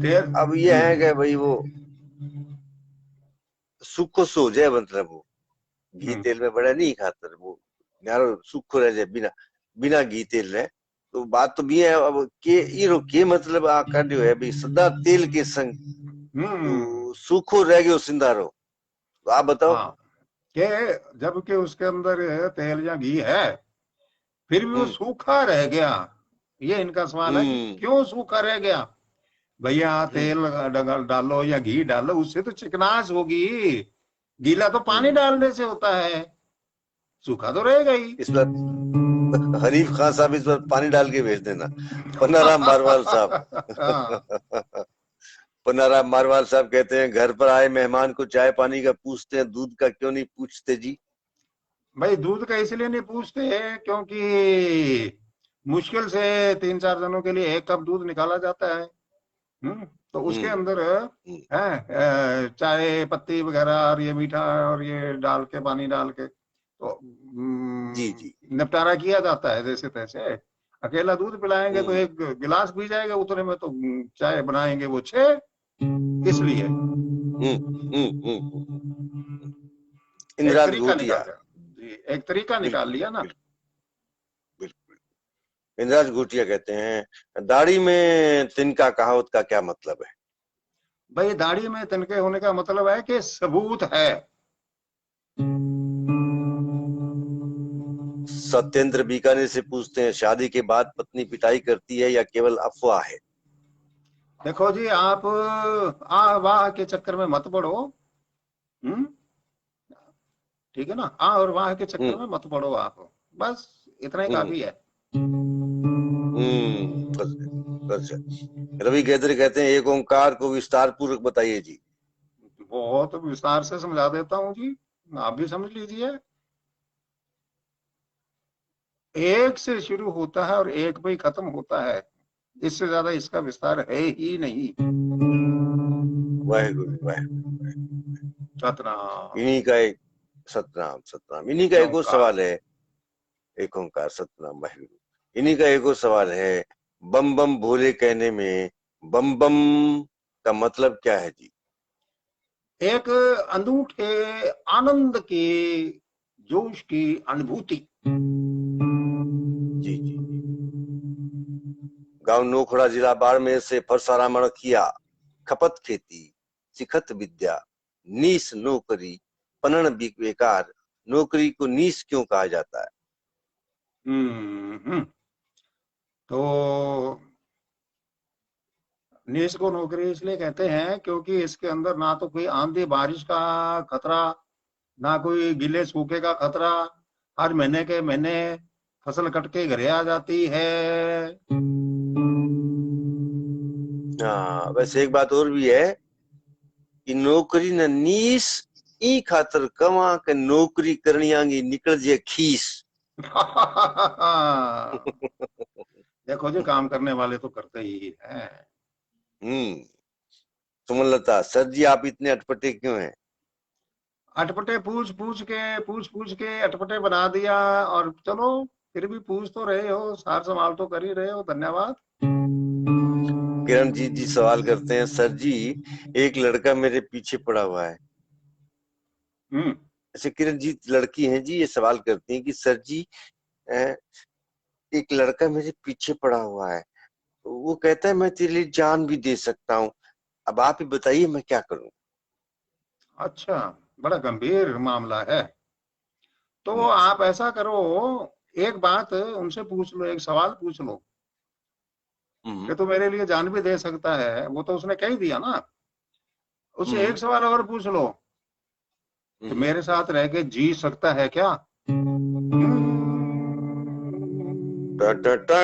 फिर अब ये है कि भाई वो सूखो सो जाए, मतलब वो घी हम्म, तेल में बड़ा नहीं खाता वो, न्यारो सूखो रह जाए बिना बिना घी तेल रहे। तो बात तो भी है अब के इरो के मतलब आ काढ़ियो है भाई सदा तेल के संग, हम्म, तो सूखो रह गयो सिंधारो, तो आप बताओ। हाँ, कि जबकि उसके अंदर तेल या घी है, फिर भी वो हम्म। सूखा रह गया। ये इनका सवाल है कि हम्म। क्यों सूखा रह गया। भैया हम्म। तेल डालो या घी डालो, उससे तो चिकनास होगी, गीला तो पानी हम्म। डालने से होता है, सूखा तो रहेगा ही। इस बार हनीफ खान साहब इस बार पानी डाल के भेज देना। पन्नाराम मारवाल साहब हाँ, पन्नाराम मारवाल साहब कहते हैं, घर पर आए मेहमान को चाय पानी का पूछते हैं, दूध का क्यों नहीं पूछते जी। भाई दूध का इसलिए नहीं पूछते क्योंकि मुश्किल से 3-4 जनों के लिए 1 कप दूध निकाला जाता है। तो उसके हम्म। अंदर हम्म। है चाय पत्ती वगैरह और ये मीठा और ये डाल के, पानी डाल के, तो जी जी। निपटारा किया जाता है जैसे तैसे। अकेला दूध पिलाएंगे तो हम्म। 1 गिलास पी जाएगा उतने में, तो चाय बनाएंगे वो 6, इसलिए हम्म। हम्म। एक इंदिराज तरीका घोटिया। निकाल लिया जी, एक तरीका निकाल बिल्कुल लिया ना। बिल्कुल बिल्कुल। इंदिराज घोटिया कहते हैं, दाढ़ी में तिनका कहावत का क्या मतलब है। भाई दाढ़ी में तिनके होने का मतलब है कि सबूत है। सत्येंद्र बीकानेर से पूछते हैं, शादी के बाद पत्नी पिटाई करती है या केवल अफवाह है। देखो जी, आप आ वाह के चक्कर में मत पड़ो। हम्म, ठीक है ना, आ और वाह के चक्कर हम्म। में मत पड़ो आप, बस इतना ही हम्म। काफी है। रवि गैत्री कहते हैं एक ओंकार को विस्तार पूर्वक बताइए जी। बहुत विस्तार से समझा देता हूँ जी, आप भी समझ लीजिए। एक से शुरू होता है और एक पे ही खत्म होता है, इससे ज्यादा इसका विस्तार है ही नहीं। वाहेगुरु वाहेगुरु। सतनाम। इन्हीं का एक सतनाम सतनाम। इन्हीं का एक और ओंकार। सवाल है, एक ओंकार सतनाम वाहेगुरु। इन्हीं का एक और सवाल है, बम बम भोले कहने में बम बम का मतलब क्या है जी? एक अनूठे आनंद के जोश की अनुभूति। जी जी। गांव नोखड़ा जिला बाड़मेर से परसाराम किया, खपत खेती सिखत विद्या नीस नौकरी पनन बेकार, नौकरी को नीस क्यों कहा जाता है? तो नीस को नौकरी इसलिए कहते हैं क्योंकि इसके अंदर ना तो कोई आंधी बारिश का खतरा, ना कोई गिले सूखे का खतरा। हर महीने के महीने फसल कट के घरे आ जाती है। हाँ, वैसे एक बात और भी है कि नौकरी न नीस ई खातर कमा के नौकरी करनी आंगी निकल जे खीस। देखो जी, काम करने वाले तो करते ही हैं। सुमनलता, सर जी आप इतने अटपटे क्यों हैं? अटपटे पूछ पूछ के अटपटे बना दिया। और चलो, फिर भी पूछ तो रहे हो, सार संभाल तो कर ही रहे हो, धन्यवाद। किरण जी सवाल करते हैं, सर जी एक लड़का मेरे पीछे पड़ा हुआ है। हम्म। ऐसे किरण जी लड़की हैं जी, ये सवाल करती हैं कि सर जी एक लड़का मेरे पीछे पड़ा हुआ है, वो कहता है मैं तेरे लिए जान भी दे सकता हूँ, अब आप ही बताइए मैं क्या करूं? अच्छा, बड़ा गंभीर मामला है। तो हम्म, आप ऐसा करो, एक बात उनसे पूछ लो, एक सवाल पूछ लो हम्म, कि तू मेरे लिए जान भी दे सकता है। वो तो उसने कह ही दिया ना। उससे हम्म, एक सवाल और पूछ लो कि हम्म। मेरे साथ रह के जी सकता है क्या? टा, टा, टा।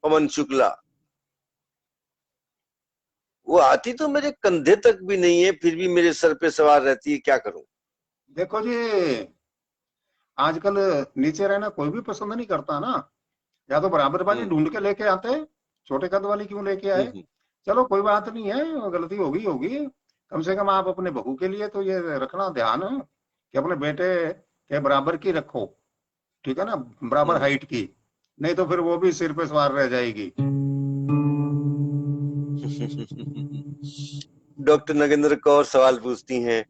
पवन शुक्ला, वो आती तो मेरे कंधे तक भी नहीं है, फिर भी मेरे सर पे सवार रहती है, क्या करूं? देखो जी, आजकल नीचे रहना कोई भी पसंद नहीं करता ना। या तो बराबर वाली हम्म, ढूंढ के लेके आते, छोटे कद वाली क्यों लेके आए? हम्म, चलो कोई बात नहीं है, गलती होगी होगी। कम से कम आप अपने बहू के लिए तो ये रखना ध्यान कि अपने बेटे के बराबर की रखो, ठीक है ना, बराबर हम्म। हाइट की। नहीं तो फिर वो भी सिर पे सवार रह जाएगी। डॉक्टर नगेंद्र कौर सवाल पूछती हैं,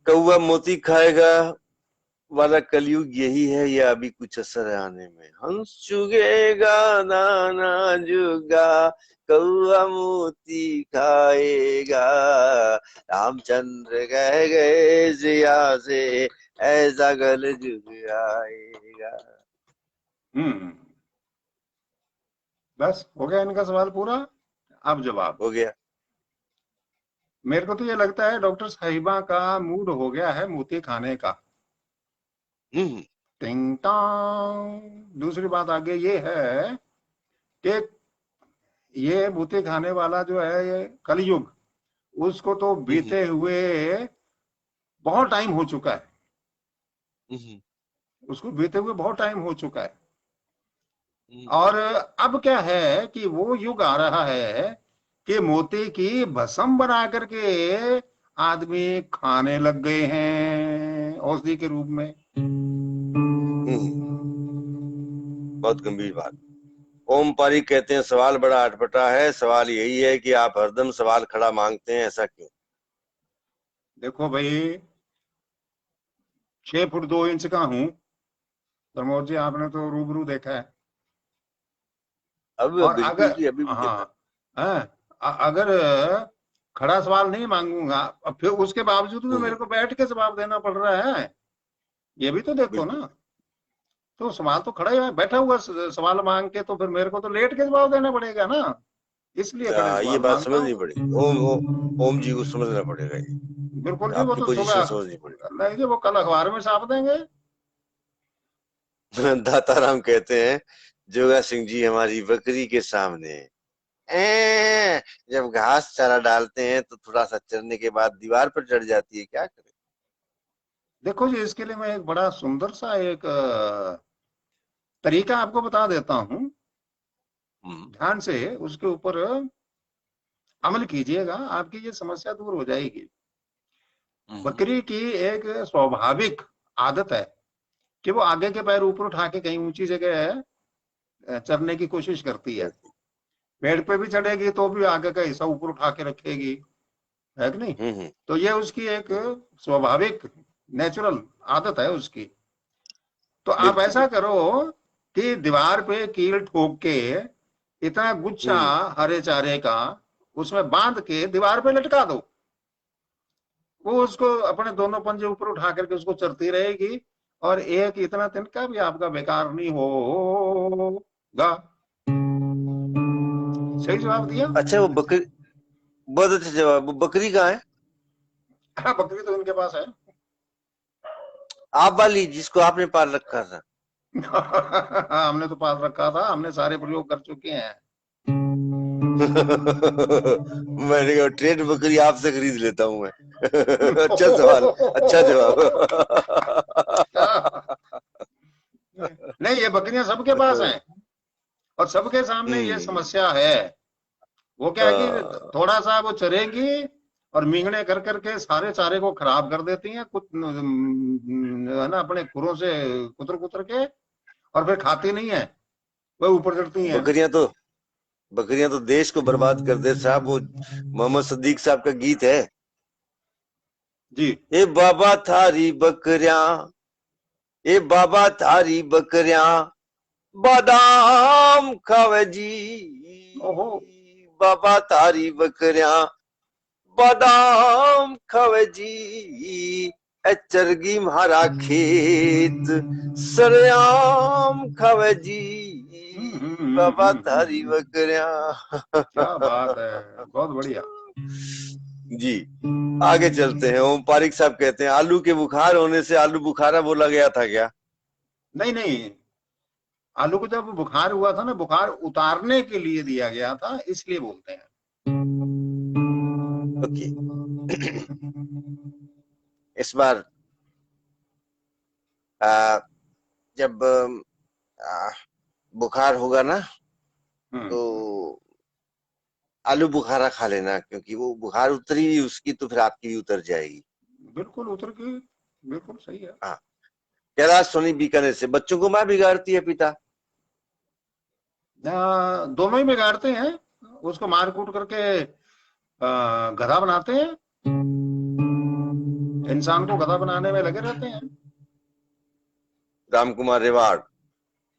कौवा मोती खाएगा वाला कलयुग यही है या अभी कुछ असर है आने में? हंस चुगेगा नाना जुगा, कौआ मोती खाएगा, रामचंद्र कह गए जिया से ऐसा कल जुग आएगा। हम्म। बस हो गया इनका सवाल पूरा। अब जवाब। हो गया। मेरे को तो ये लगता है डॉक्टर साहिबा का मूड हो गया है मोती खाने का। हम्म, टिंग टॉन्ग। दूसरी बात आगे ये है कि ये मोती खाने वाला जो है ये कलयुग, उसको तो हम्म, बीते हुए बहुत टाइम हो चुका है। हम्म, उसको बीते हुए बहुत टाइम हो चुका है। हम्म, और अब क्या है कि वो युग आ रहा है कि मोती की भस्म बना करके आदमी खाने लग गए हैं औषधि के रूप में। हम्म। बहुत गंभीर बात। ओम पारी कहते हैं सवाल बड़ा अटपटा है, सवाल यही है कि आप हरदम सवाल खड़ा मांगते हैं, ऐसा क्यों? देखो भाई, 6 फुट 2 इंच का हूं। प्रमोद जी, आपने तो रूबरू देखा है। अब और बिल्कुल अगर, जी, अभी भी देखा। हाँ, हैं, अगर खड़ा सवाल नहीं मांगूंगा, अब फिर उसके बावजूद भी मेरे हम्म, को बैठ के जवाब देना पड़ रहा है, ये भी तो देखो बिल्कुल। ना। तो सवाल तो खड़ा ही है, बैठा हुआ सवाल मांग के तो फिर मेरे को तो लेट के जवाब देना पड़ेगा ना। इसलिए खड़े ये सवाल बात मांगता समझनी हूँ। पड़ेगी, ओम जी को समझना पड़ेगा ये। बिल्कुल जी, वो आपकी तो पोजीशन सुबह, समझनी पड़ेगी। नहीं जी, वो कल अखबार में छाप देंगे। दाताराम कहते हैं जोगा सिंह जी हमारी बकरी के सामने जब घास चारा डालते हैं तो थोड़ा सा चरने के बाद दीवार पर चढ़ जाती है, क्या करें। देखो जी, इसके लिए मैं एक बड़ा सुंदर सा एक तरीका आपको बता देता हूँ। हम्म, ध्यान से उसके ऊपर अमल कीजिएगा, आपकी ये समस्या दूर हो जाएगी। हम्म, बकरी की एक स्वाभाविक आदत है कि वो आगे के पैर ऊपर उठा के कहीं ऊंची जगह चरने की कोशिश करती है। करती। पेड़ पे भी चढ़ेगी तो भी आगे का हिस्सा ऊपर उठा के रखेगी, है कि नहीं? हम्म, तो ये उसकी एक हम्म, स्वाभाविक नेचुरल आदत है उसकी। तो आप बिल्कुल ऐसा बिल्कुल। करो कि दीवार पे कील ठोक के इतना गुच्छा हम्म, हरे चारे का उसमें बांध के दीवार पे लटका दो। वो उसको अपने दोनों पंजे ऊपर उठा करके उसको चरती रहेगी, और एक इतना तिनका भी आपका बेकार नहीं होगा। सही जवाब दिया। अच्छा वो बकरी, बहुत अच्छा जवाब। वो बकरी कहाँ है? हाँ, बकरी तो इनके पास है। आप वाली जिसको आपने पाल रखा था? हमने तो पाल रखा था, हमने सारे प्रयोग कर चुके हैं। मैंने कहा ट्रेन बकरी आपसे खरीद लेता हूं मैं। अच्छा सवाल, अच्छा जवाब। नहीं, ये बकरियां सबके पास हैं और सबके सामने ये हम्म, समस्या है। वो क्या है कि थोड़ा सा वो चरेंगी और मींगने कर करके सारे चारे को खराब कर देती हैं, कुछ है ना, अपने खुरों से कुतर कुतर के, और फिर खाती नहीं है, वो ऊपर चढ़ती हैं। बकरियां तो बकरियां तो देश को बर्बाद कर दे साहब। वो मोहम्मद सदीक साहब का गीत है, जी। ए बाबा थारी बकरियां, ए बाबा थारी बकरियां बादाम खावे जी, ओहो। बाबा थारी बकरियां बादाम खावे जी, ए चरगी म्हारा खेत सरेआम खावे जी, बाबा थारी बकरियां। क्या बात है, बहुत बढ़िया। जी, आगे चलते हैं। ओम पारिक साहब कहते हैं आलू के बुखार होने से आलू बुखारा बोला गया था क्या? नहीं नहीं, आलू को जब बुखार हुआ था ना, बुखार उतारने के लिए दिया गया था, इसलिए बोलते हैं। ओके। इस बार आ, जब बुखार होगा ना हम्म। तो आलू बुखारा खा लेना, क्योंकि वो बुखार उतरी उसकी तो फिर आपकी भी उतर जाएगी। बिल्कुल उतर के, बिल्कुल सही है। हाँ। कैलाश सोनी बीकानेर से, बच्चों को माँ बिगाड़ती है पिता। दोनों ही बिगाड़ते हैं, उसको मार कूट करके गधा बनाते हैं, इंसान को गधा बनाने में लगे रहते हैं। राम कुमार रेवाड़,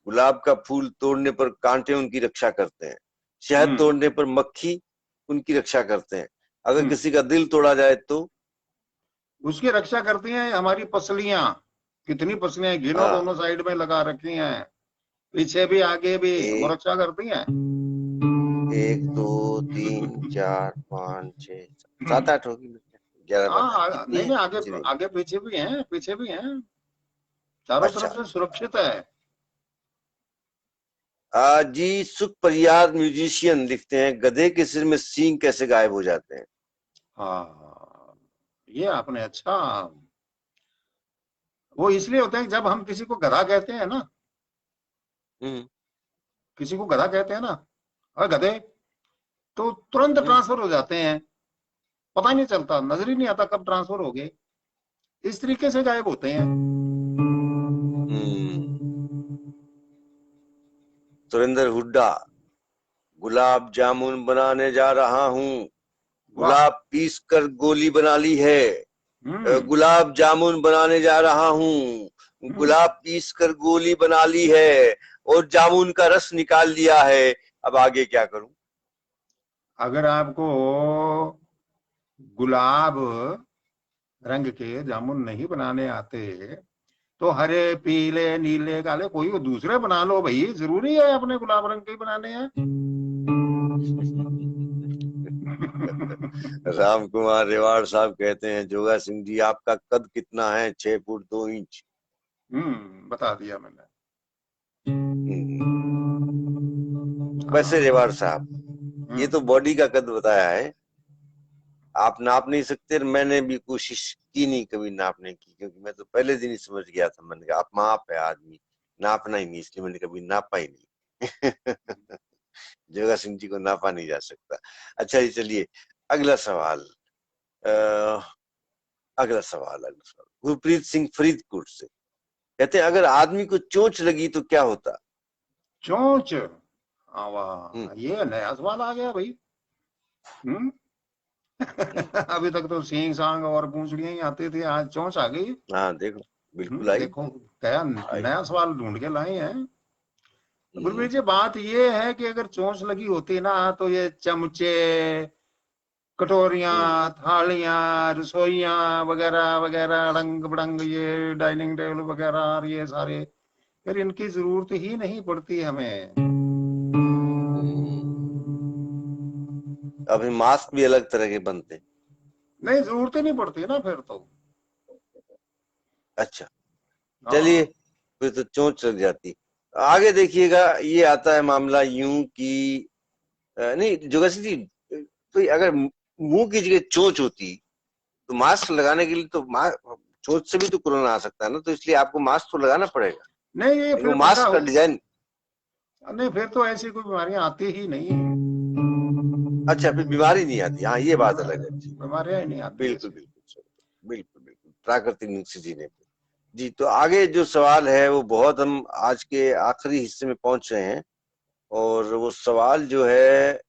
गुलाब का फूल तोड़ने पर कांटे उनकी रक्षा करते हैं, शहद हम्म। तोड़ने पर मक्खी उनकी रक्षा करते हैं, अगर हम्म। किसी का दिल तोड़ा जाए तो? उसकी रक्षा करती हैं हमारी पसलियां। कितनी पसलियां गिनो, हाँ, दोनों साइड में लगा रखी हैं, पीछे भी आगे भी, वो एक, रक्षा करती हैं। एक दो तीन चार पाँच छह हम्म। सात आठ होगी, 11 12 हाँ, कितनी नहीं है नहीं, आगे कितनी? आगे पीछे भी हैं, पीछे भी हैं, चारों तरफ अच्छा। से सुरक्षित है। जी, सुख परियार म्यूजिशियन लिखते हैं गधे के सिर में सींग कैसे गायब हो जाते हैं? हाँ, ये आपने अच्छा। वो इसलिए होता है कि जब हम किसी को गधा कहते हैं ना, हम्म, किसी को गधा कहते हैं ना, और गधे, तो तुरंत हम्म, ट्रांसफर हो जाते हैं। पता ही नहीं चलता, नजर ही नहीं आता कब ट्रांसफर हो गए, इस तरीके से गायब होते हैं। हम्म। सुरेंद्र हुड्डा, गुलाब जामुन बनाने जा रहा हूँ, वाह। गुलाब पीस कर गोली बना ली है, हम्म। गुलाब जामुन बनाने जा रहा हूँ, हम्म। गुलाब पीस कर गोली बना ली है और जामुन का रस निकाल लिया है, अब आगे क्या करूं? अगर आपको गुलाब रंग के जामुन नहीं बनाने आते, तो हरे पीले नीले काले कोई दूसरे बना लो भाई, जरूरी है अपने गुलाब रंग के ही बनाने हैं। राम कुमार रेवाड़ साहब कहते हैं जोगा सिंह जी आपका कद कितना है? 6 फुट 2 इंच। बता दिया मैंने। वैसे रेवाड़ साहब, ये तो बॉडी का कद बताया है, आप नाप नहीं सकते। मैंने भी कोशिश की नहीं कभी नापने की, क्योंकि मैं तो पहले दिन ही समझ गया था, मैंने कहा आप माप है आदमी, नापना ही नहीं, इसलिए मैंने कभी नापा ही नहीं। जोगा सिंह जी को नापा नहीं जा सकता। अच्छा जी, चलिए अगला सवाल। अगला सवाल गुरप्रीत सिंह फरीदकोट से कहते हैं, अगर आदमी को चोंच लगी तो क्या होता? चोंच? हाँ वाह, ये नया सवाल आ गया भाई। अभी तक तो सींग सांग और पूंछड़ियां ही आते थे, आज चोंच आ गई। हाँ देखो, बिल्कुल आई देखो क्या आई। नया सवाल ढूंढ के लाए हैं। हम्म, गुरप्रीत जी, बात ये है कि अगर चोंच लगी होती ना तो ये चमचे, कटोरियां, हम्म, थालियां, रसोइयां वगैरह वगैरह, रंग बिरंग ये डाइनिंग टेबल वगैरह और ये सारे, फिर इनकी जरूरत ही नहीं पड़ती हमें। अभी मास्क भी अलग तरह के बनते हैं। नहीं, जरूरत ही नहीं पड़ती ना फिर तो। अच्छा, चलिए, हाँ फिर तो चोंच लग जाती। आगे देखिएगा, ये आता है मामला यूं कि नहीं जोगासी जी, तो अगर मुंह की जगह चोंच होती तो मास्क लगाने के लिए तो चोंच से भी तो कोरोना आ सकता है ना, तो इसलिए आपको मास्क तो लगाना पड़ेगा। नहीं, ये वो फिर पता मास्क हो, का डिजाइन। नहीं फिर तो ऐसी कोई बीमारियां आती ही नहीं है। अच्छा, फिर बीमारी नहीं आती, हाँ ये बात अलग है जी। बीमारियां ही नहीं आती बिल्कुल ऐसे। बिल्कुल सर, बिल्कुल बिल्कुल प्राकृतिक ढंग से जीने पे। जी, तो आगे जो सवाल है वो बहुत, हम आज के आखिरी हिस्से में पहुंच रहे हैं, और वो सवाल जो है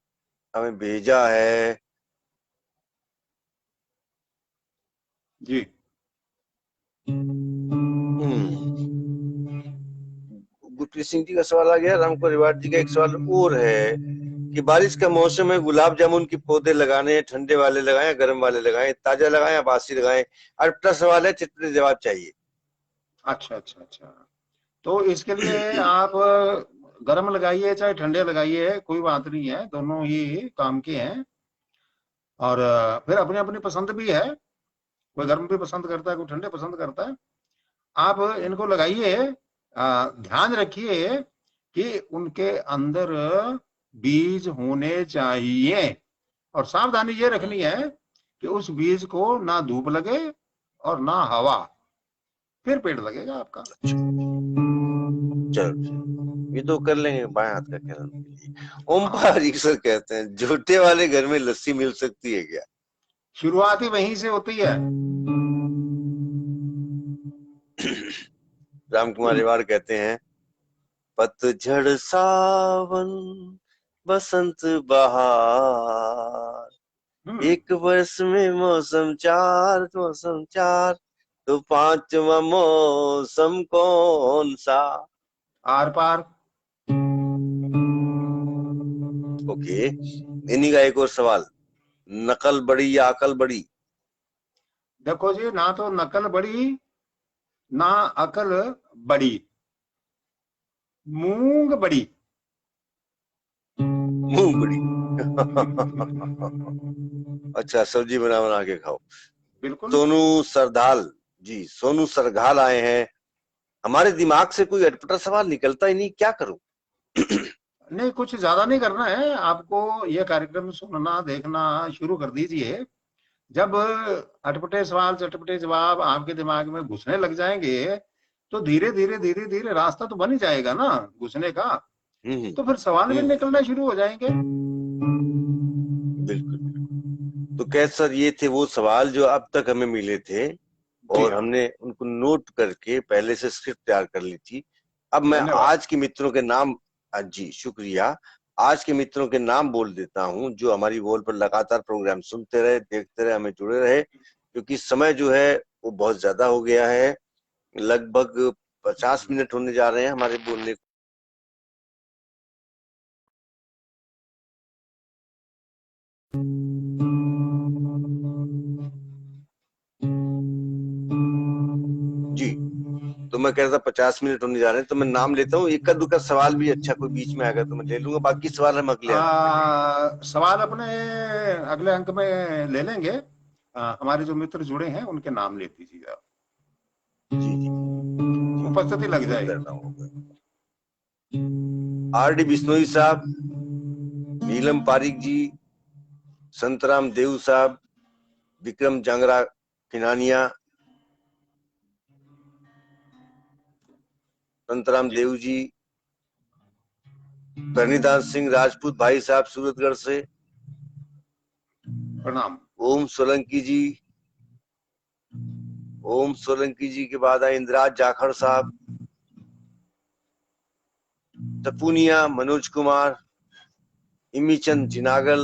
हमें भेजा है। जी। गुरप्रीत सिंह जी का सवाल आ गया। रामको रिवाड़ जी का एक सवाल और है कि बारिश का मौसम है, गुलाब जामुन के पौधे लगाने हैं, ठंडे वाले लगाएं या गर्म वाले लगाएं, ताजा लगाएं या बासी लगाएं? अल्पना सवाल है, चित्र जवाब चाहिए। अच्छा अच्छा अच्छा, तो इसके लिए आप गर्म लगाइए चाहे ठंडे लगाइए, कोई बात नहीं है, दोनों ही काम के हैं। और फिर अपनी अपनी पसंद भी है, कोई गर्म भी पसंद करता है, कोई ठंडे पसंद करता है। आप इनको लगाइए, ध्यान रखिए कि उनके अंदर बीज होने चाहिए, और सावधानी ये रखनी है कि उस बीज को ना धूप लगे और ना हवा, फिर पेड़ लगेगा आपका। चलो, ये तो कर लेंगे बाएं हाथ का खेल के लिए। ओम हाँ, पारीक सर कहते हैं, झूठे वाले घर में लस्सी मिल सकती है क्या? शुरुआत ही वहीं से होती है। राम कुमार रिवाड़ कहते हैं, पतझड़ सावन बसंत बहार, हम्म। एक वर्ष में मौसम चार, तो पांचवा मौसम कौन सा? Are par. ओके, इन्हीं का एक और सवाल, नकल बड़ी या अकल बड़ी? देखो जी, ना तो नकल बड़ी ना अकल बड़ी, मूंग बड़ी। मुंह बड़ी। अच्छा, सब्जी बना बना के खाओ। बिल्कुल। सोनू सरदाल जी, सोनू सरघाल आए हैं, हमारे दिमाग से कोई अटपटा सवाल निकलता ही नहीं, क्या करूं? नहीं, कुछ ज्यादा नहीं करना है आपको, ये कार्यक्रम सुनना देखना शुरू कर दीजिए। जब अटपटे सवाल चटपटे जवाब आपके दिमाग में घुसने लग जाएंगे, तो धीरे धीरे धीरे धीरे रास्ता तो बन ही जाएगा ना घुसने का, हम्म तो फिर सवाल भी हम्म, निकलना शुरू हो जाएंगे। बिल्कुल। तो कैसे सर, ये थे वो सवाल जो अब तक हमें मिले थे, जी और हाँ। हमने उनको नोट करके पहले से स्क्रिप्ट तैयार कर ली थी। अब मैं धन्यवाद। आज के मित्रों के नाम, जी शुक्रिया, आज के मित्रों के नाम बोल देता हूं जो हमारी वॉल पर लगातार प्रोग्राम सुनते रहे, देखते रहे, हमें जुड़े रहे, क्योंकि समय जो है वो बहुत ज्यादा हो गया है। लगभग 50 मिनट होने जा रहे हैं हमारे बोलने जी। तो मैं कह रहा था 50 मिनट होने जा रहे हैं, तो मैं नाम लेता हूँ, इक्का दुक्का सवाल भी अच्छा कोई बीच में आएगा तो मैं ले लूंगा, बाकी सवाल हम अगले अंक में लेंगे। सवाल अपने अगले अंक में ले लेंगे। हमारे जो मित्र जुड़े हैं उनके नाम ले दीजिए आप, जी जी जी, उपस्थिति लग नोट कर जाएगी। रहा हूँ। आर डी बिश्नोई साहब, नीलम पारिक जी, संतराम देव साहब, विक्रम जांगरा किनानिया, संतराम देव जी, करणीदास सिंह राजपूत भाई साहब सूरतगढ़ से, प्रणाम। ओम सोलंकी जी, ओम सोलंकी जी के बाद आए इंदिराज जाखड़ साहब, तपुनिया मनोज कुमार, इमीचंद जिनागल,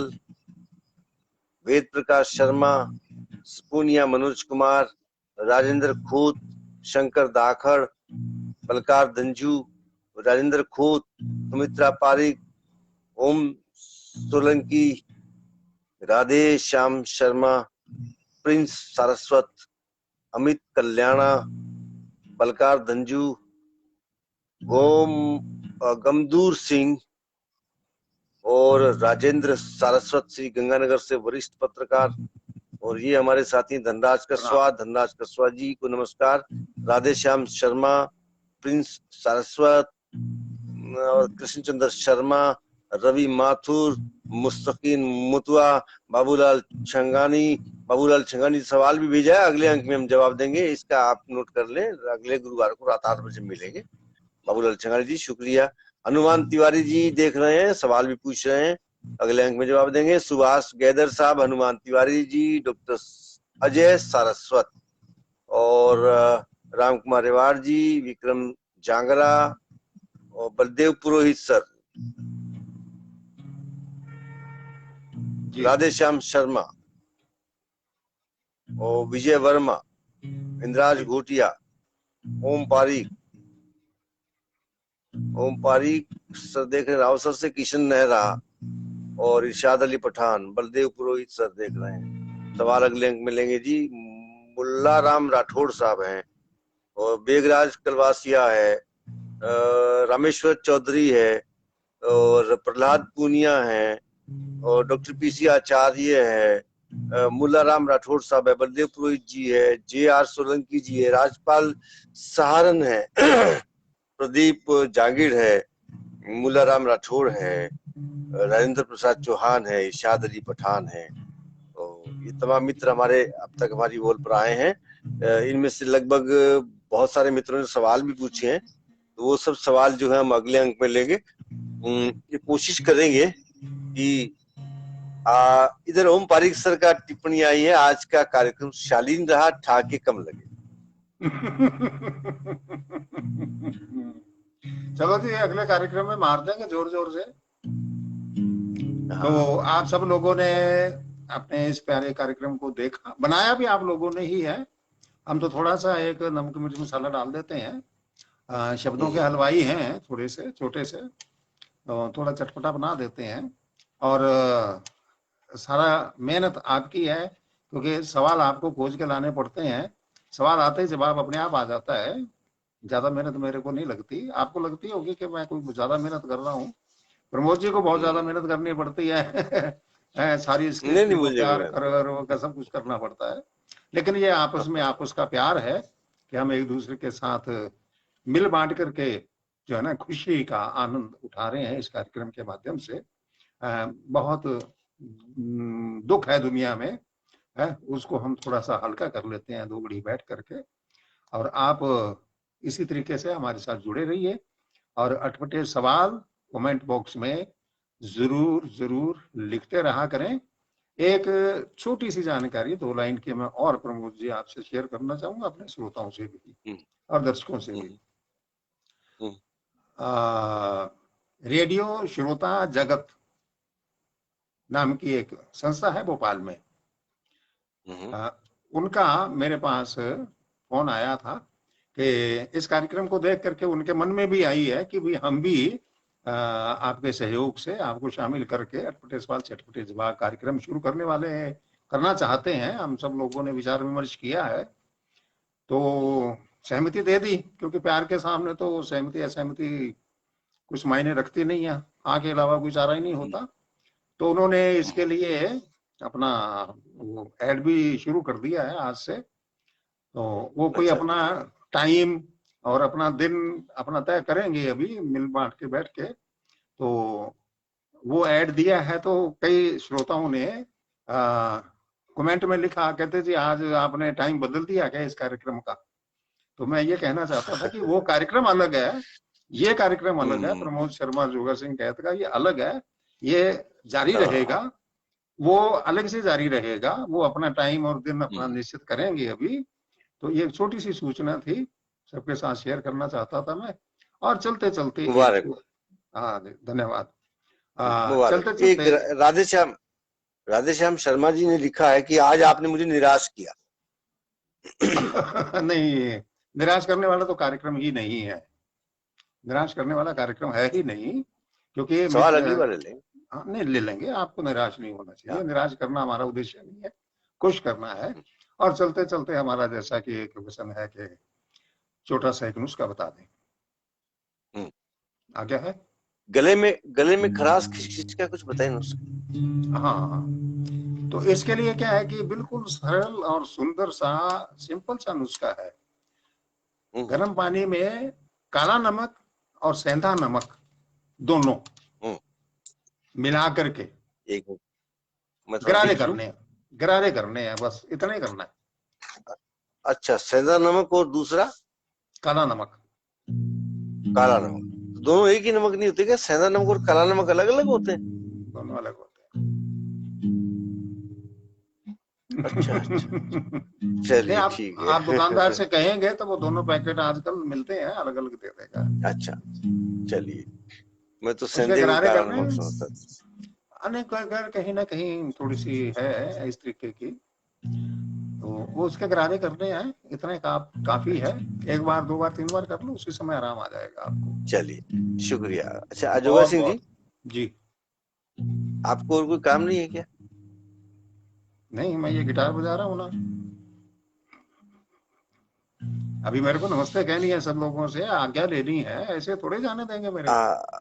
वेद प्रकाश शर्मा, सपुनिया मनोज कुमार, राजेंद्र खोत, शंकर दाखड़, बलकार धंजू, राजेंद्र खोत, सुमित्रा पारिक, ओम सोलंकी, राधे श्याम शर्मा, प्रिंस सारस्वत, अमित कल्याणा, बलकार धंजू, ओम गमदूर सिंह और राजेंद्र सारस्वत श्री गंगानगर से वरिष्ठ पत्रकार, और ये हमारे साथी धनराज कस्वा जी को नमस्कार, राधे श्याम शर्मा, प्रिंस सारस्वत और कृष्ण चंद्र शर्मा, रवि माथुर, मुस्तकीन मुतवा, बाबूलाल छंगानी सवाल भी भेजा है, अगले अंक में हम जवाब देंगे, इसका आप नोट कर लें, अगले गुरुवार को रात 8 बजे मिलेंगे। बाबूलाल छंगानी जी शुक्रिया। हनुमान तिवारी जी देख रहे हैं, सवाल भी पूछ रहे हैं, अगले अंक में जवाब देंगे। सुभाष गैदर साहब, हनुमान तिवारी जी, डॉक्टर अजय सारस्वत और राम कुमार रेवाड़ जी, विक्रम जांगरा और बलदेव पुरोहित सर, राधे श्याम शर्मा और विजय वर्मा, इंद्राज घोटिया, ओम पारिक सर देख रहे हैं, राव सर से किशन नेहरा और इरशाद अली पठान, बलदेव पुरोहित सर देख रहे हैं। सवाल अगले अंक में लेंगे जी। मुल्ला राम राठौड़ साहब हैं और बेगराज कलवासिया है, रामेश्वर चौधरी है और प्रहलाद पूनिया है और डॉक्टर पीसी आचार्य है, मुल्ला राम राठौड़ साहब है, बलदेव पुरोहित जी है, JR सोलंकी जी है, राजपाल सहारन है, प्रदीप जागीर है, मुल्ला राम राठौड़ है, राजेंद्र प्रसाद चौहान है, इरशाद अली पठान है। तो ये तमाम मित्र हमारे अब तक हमारी वॉल पर आए हैं। इनमें से लगभग बहुत सारे मित्रों ने सवाल भी पूछे हैं, तो वो सब सवाल जो है हम अगले अंक में लेंगे। ये कोशिश करेंगे कि इधर ओम पारिक सर का टिप्पणी आई है, आज का कार्यक्रम शालीन रहा, ठाके कम लगे। चलो जी, अगले कार्यक्रम में मार देंगे जोर जोर से। तो आप सब लोगों ने अपने इस प्यारे कार्यक्रम को देखा, बनाया भी आप लोगों ने ही है। हम तो थोड़ा सा एक नमक मिर्च मसाला डाल देते हैं, शब्दों के हलवाई हैं, थोड़े से छोटे से, तो थोड़ा चटपटा बना देते हैं। और सारा मेहनत आपकी है, क्योंकि सवाल आपको खोज के लाने पड़ते हैं, सवाल आते ही जवाब अपने आप आ जाता है। ज्यादा मेहनत मेरे को नहीं लगती, आपको लगती होगी कि मैं कोई ज्यादा मेहनत कर रहा हूँ। प्रमोद जी को बहुत ज्यादा मेहनत करनी पड़ती है सारी स्क्रिप्ट को तैयार कर वो सब कुछ करना पड़ता है, लेकिन ये आपस में आपस का प्यार है कि हम एक दूसरे के साथ मिल बांट करके जो है ना खुशी का आनंद उठा रहे हैं इस कार्यक्रम के माध्यम से। बहुत दुख है दुनिया में, है उसको हम थोड़ा सा हल्का कर लेते हैं दो घड़ी बैठ करके। और आप इसी तरीके से हमारे साथ जुड़े रहिए और अटपटे सवाल कमेंट बॉक्स में जरूर जरूर लिखते रहा करें। एक छोटी सी जानकारी 2 लाइन की मैं और प्रमोद जी आपसे शेयर करना चाहूंगा, अपने श्रोताओं से भी और दर्शकों से भी। रेडियो श्रोता जगत नाम की एक संस्था है भोपाल में, उनका मेरे पास फोन आया था कि इस कार्यक्रम को देख करके उनके मन में भी आई है कि भाई हम भी आपके सहयोग से आपको शामिल करके अटपटे सवाल चटपटे जवाब कार्यक्रम शुरू करना चाहते हैं। हम सब लोगों ने विचार विमर्श किया है तो सहमति दे दी, क्योंकि प्यार के सामने तो सहमति असहमति कुछ मायने रखती नहीं है, आग के अलावा कोई चारा ही नहीं होता। तो उन्होंने इसके लिए अपना वो एड भी शुरू कर दिया है आज से। तो वो कोई अपना टाइम और अपना दिन अपना तय करेंगे अभी मिल बांट के बैठ के, तो वो ऐड दिया है तो कई श्रोताओं ने कमेंट में लिखा, कहते जी आज आपने टाइम बदल दिया क्या इस कार्यक्रम का। तो मैं ये कहना चाहता था कि वो कार्यक्रम अलग है, ये कार्यक्रम अलग है, प्रमोद शर्मा जोगर सिंह कहत का ये अलग है, ये जारी रहेगा, वो अलग से जारी रहेगा, वो अपना टाइम और दिन अपना निश्चित करेंगे अभी। तो ये छोटी सी सूचना थी, सबके साथ शेयर करना चाहता था मैं। और चलते चलते हाँ धन्यवाद। चलते एक चलते राधेश्याम शर्मा जी ने लिखा है कि आज आपने मुझे निराश किया। नहीं, निराश करने वाला तो कार्यक्रम ही नहीं है, निराश करने वाला कार्यक्रम है ही नहीं, क्योंकि सवाल अगली बार ले लेंगे। हाँ नहीं ले लेंगे, आपको निराश नहीं होना चाहिए, निराश करना हमारा उद्देश्य नहीं है, खुश करना है। और चलते चलते हमारा जैसा कि एक वचन है कि छोटा सा एक नुस्खा बता दें, आज्ञा है। गले में खराश खिच का कुछ बताइए नुस्खा। हाँ, तो इसके लिए क्या है कि बिल्कुल सरल और सुंदर सा सिंपल सा नुस्खा है। गर्म पानी में काला नमक और सेंधा नमक दोनों मिला करके गरारे करने हैं, बस इतना ही करना है। अच्छा, सेंधा नमक और दूसरा काला नमक। दोनों एक ही नमक नहीं होते क्या? सेंधा नमक और काला नमक अलग अलग होते हैं? दोनों अलग होते हैं। अच्छा चलिए ठीक है। आप दुकानदार से कहेंगे तो वो दोनों पैकेट आजकल मिलते हैं, अलग अलग दे देगा। अच्छा चलिए, मैं तो सेंधे को काला नमक समझता था। अनेक अगर कहीं ना कहीं थोड़ी सी है इस तरीके की, तो वो उसके गरारे करने हैं, इतना काफी है। एक बार दो बार तीन बार कर लो, उसी समय आराम आ जाएगा आपको। चलिए शुक्रिया। अच्छा अजोगा सिंह जी, आपको और कोई काम नहीं है क्या? नहीं, मैं ये गिटार बजा रहा हूँ ना, अभी मेरे को नमस्ते कहनी है सब लोगों से, आज्ञा लेनी है, ऐसे थोड़े जाने देंगे मेरे को।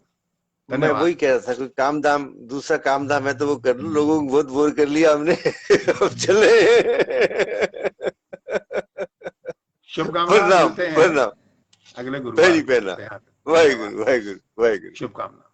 मैं वही कह रहा था, कोई काम धाम, दूसरा काम धाम है तो वो कर लो, लोगों को बहुत बोर कर लिया हमने। अब चले। शुभकामनाएं, मिलते हैं प्रणाम अगले गुरुवार। वाहिगुरु वाहिगुरु वाहिगुरु। शुभकामनाएं।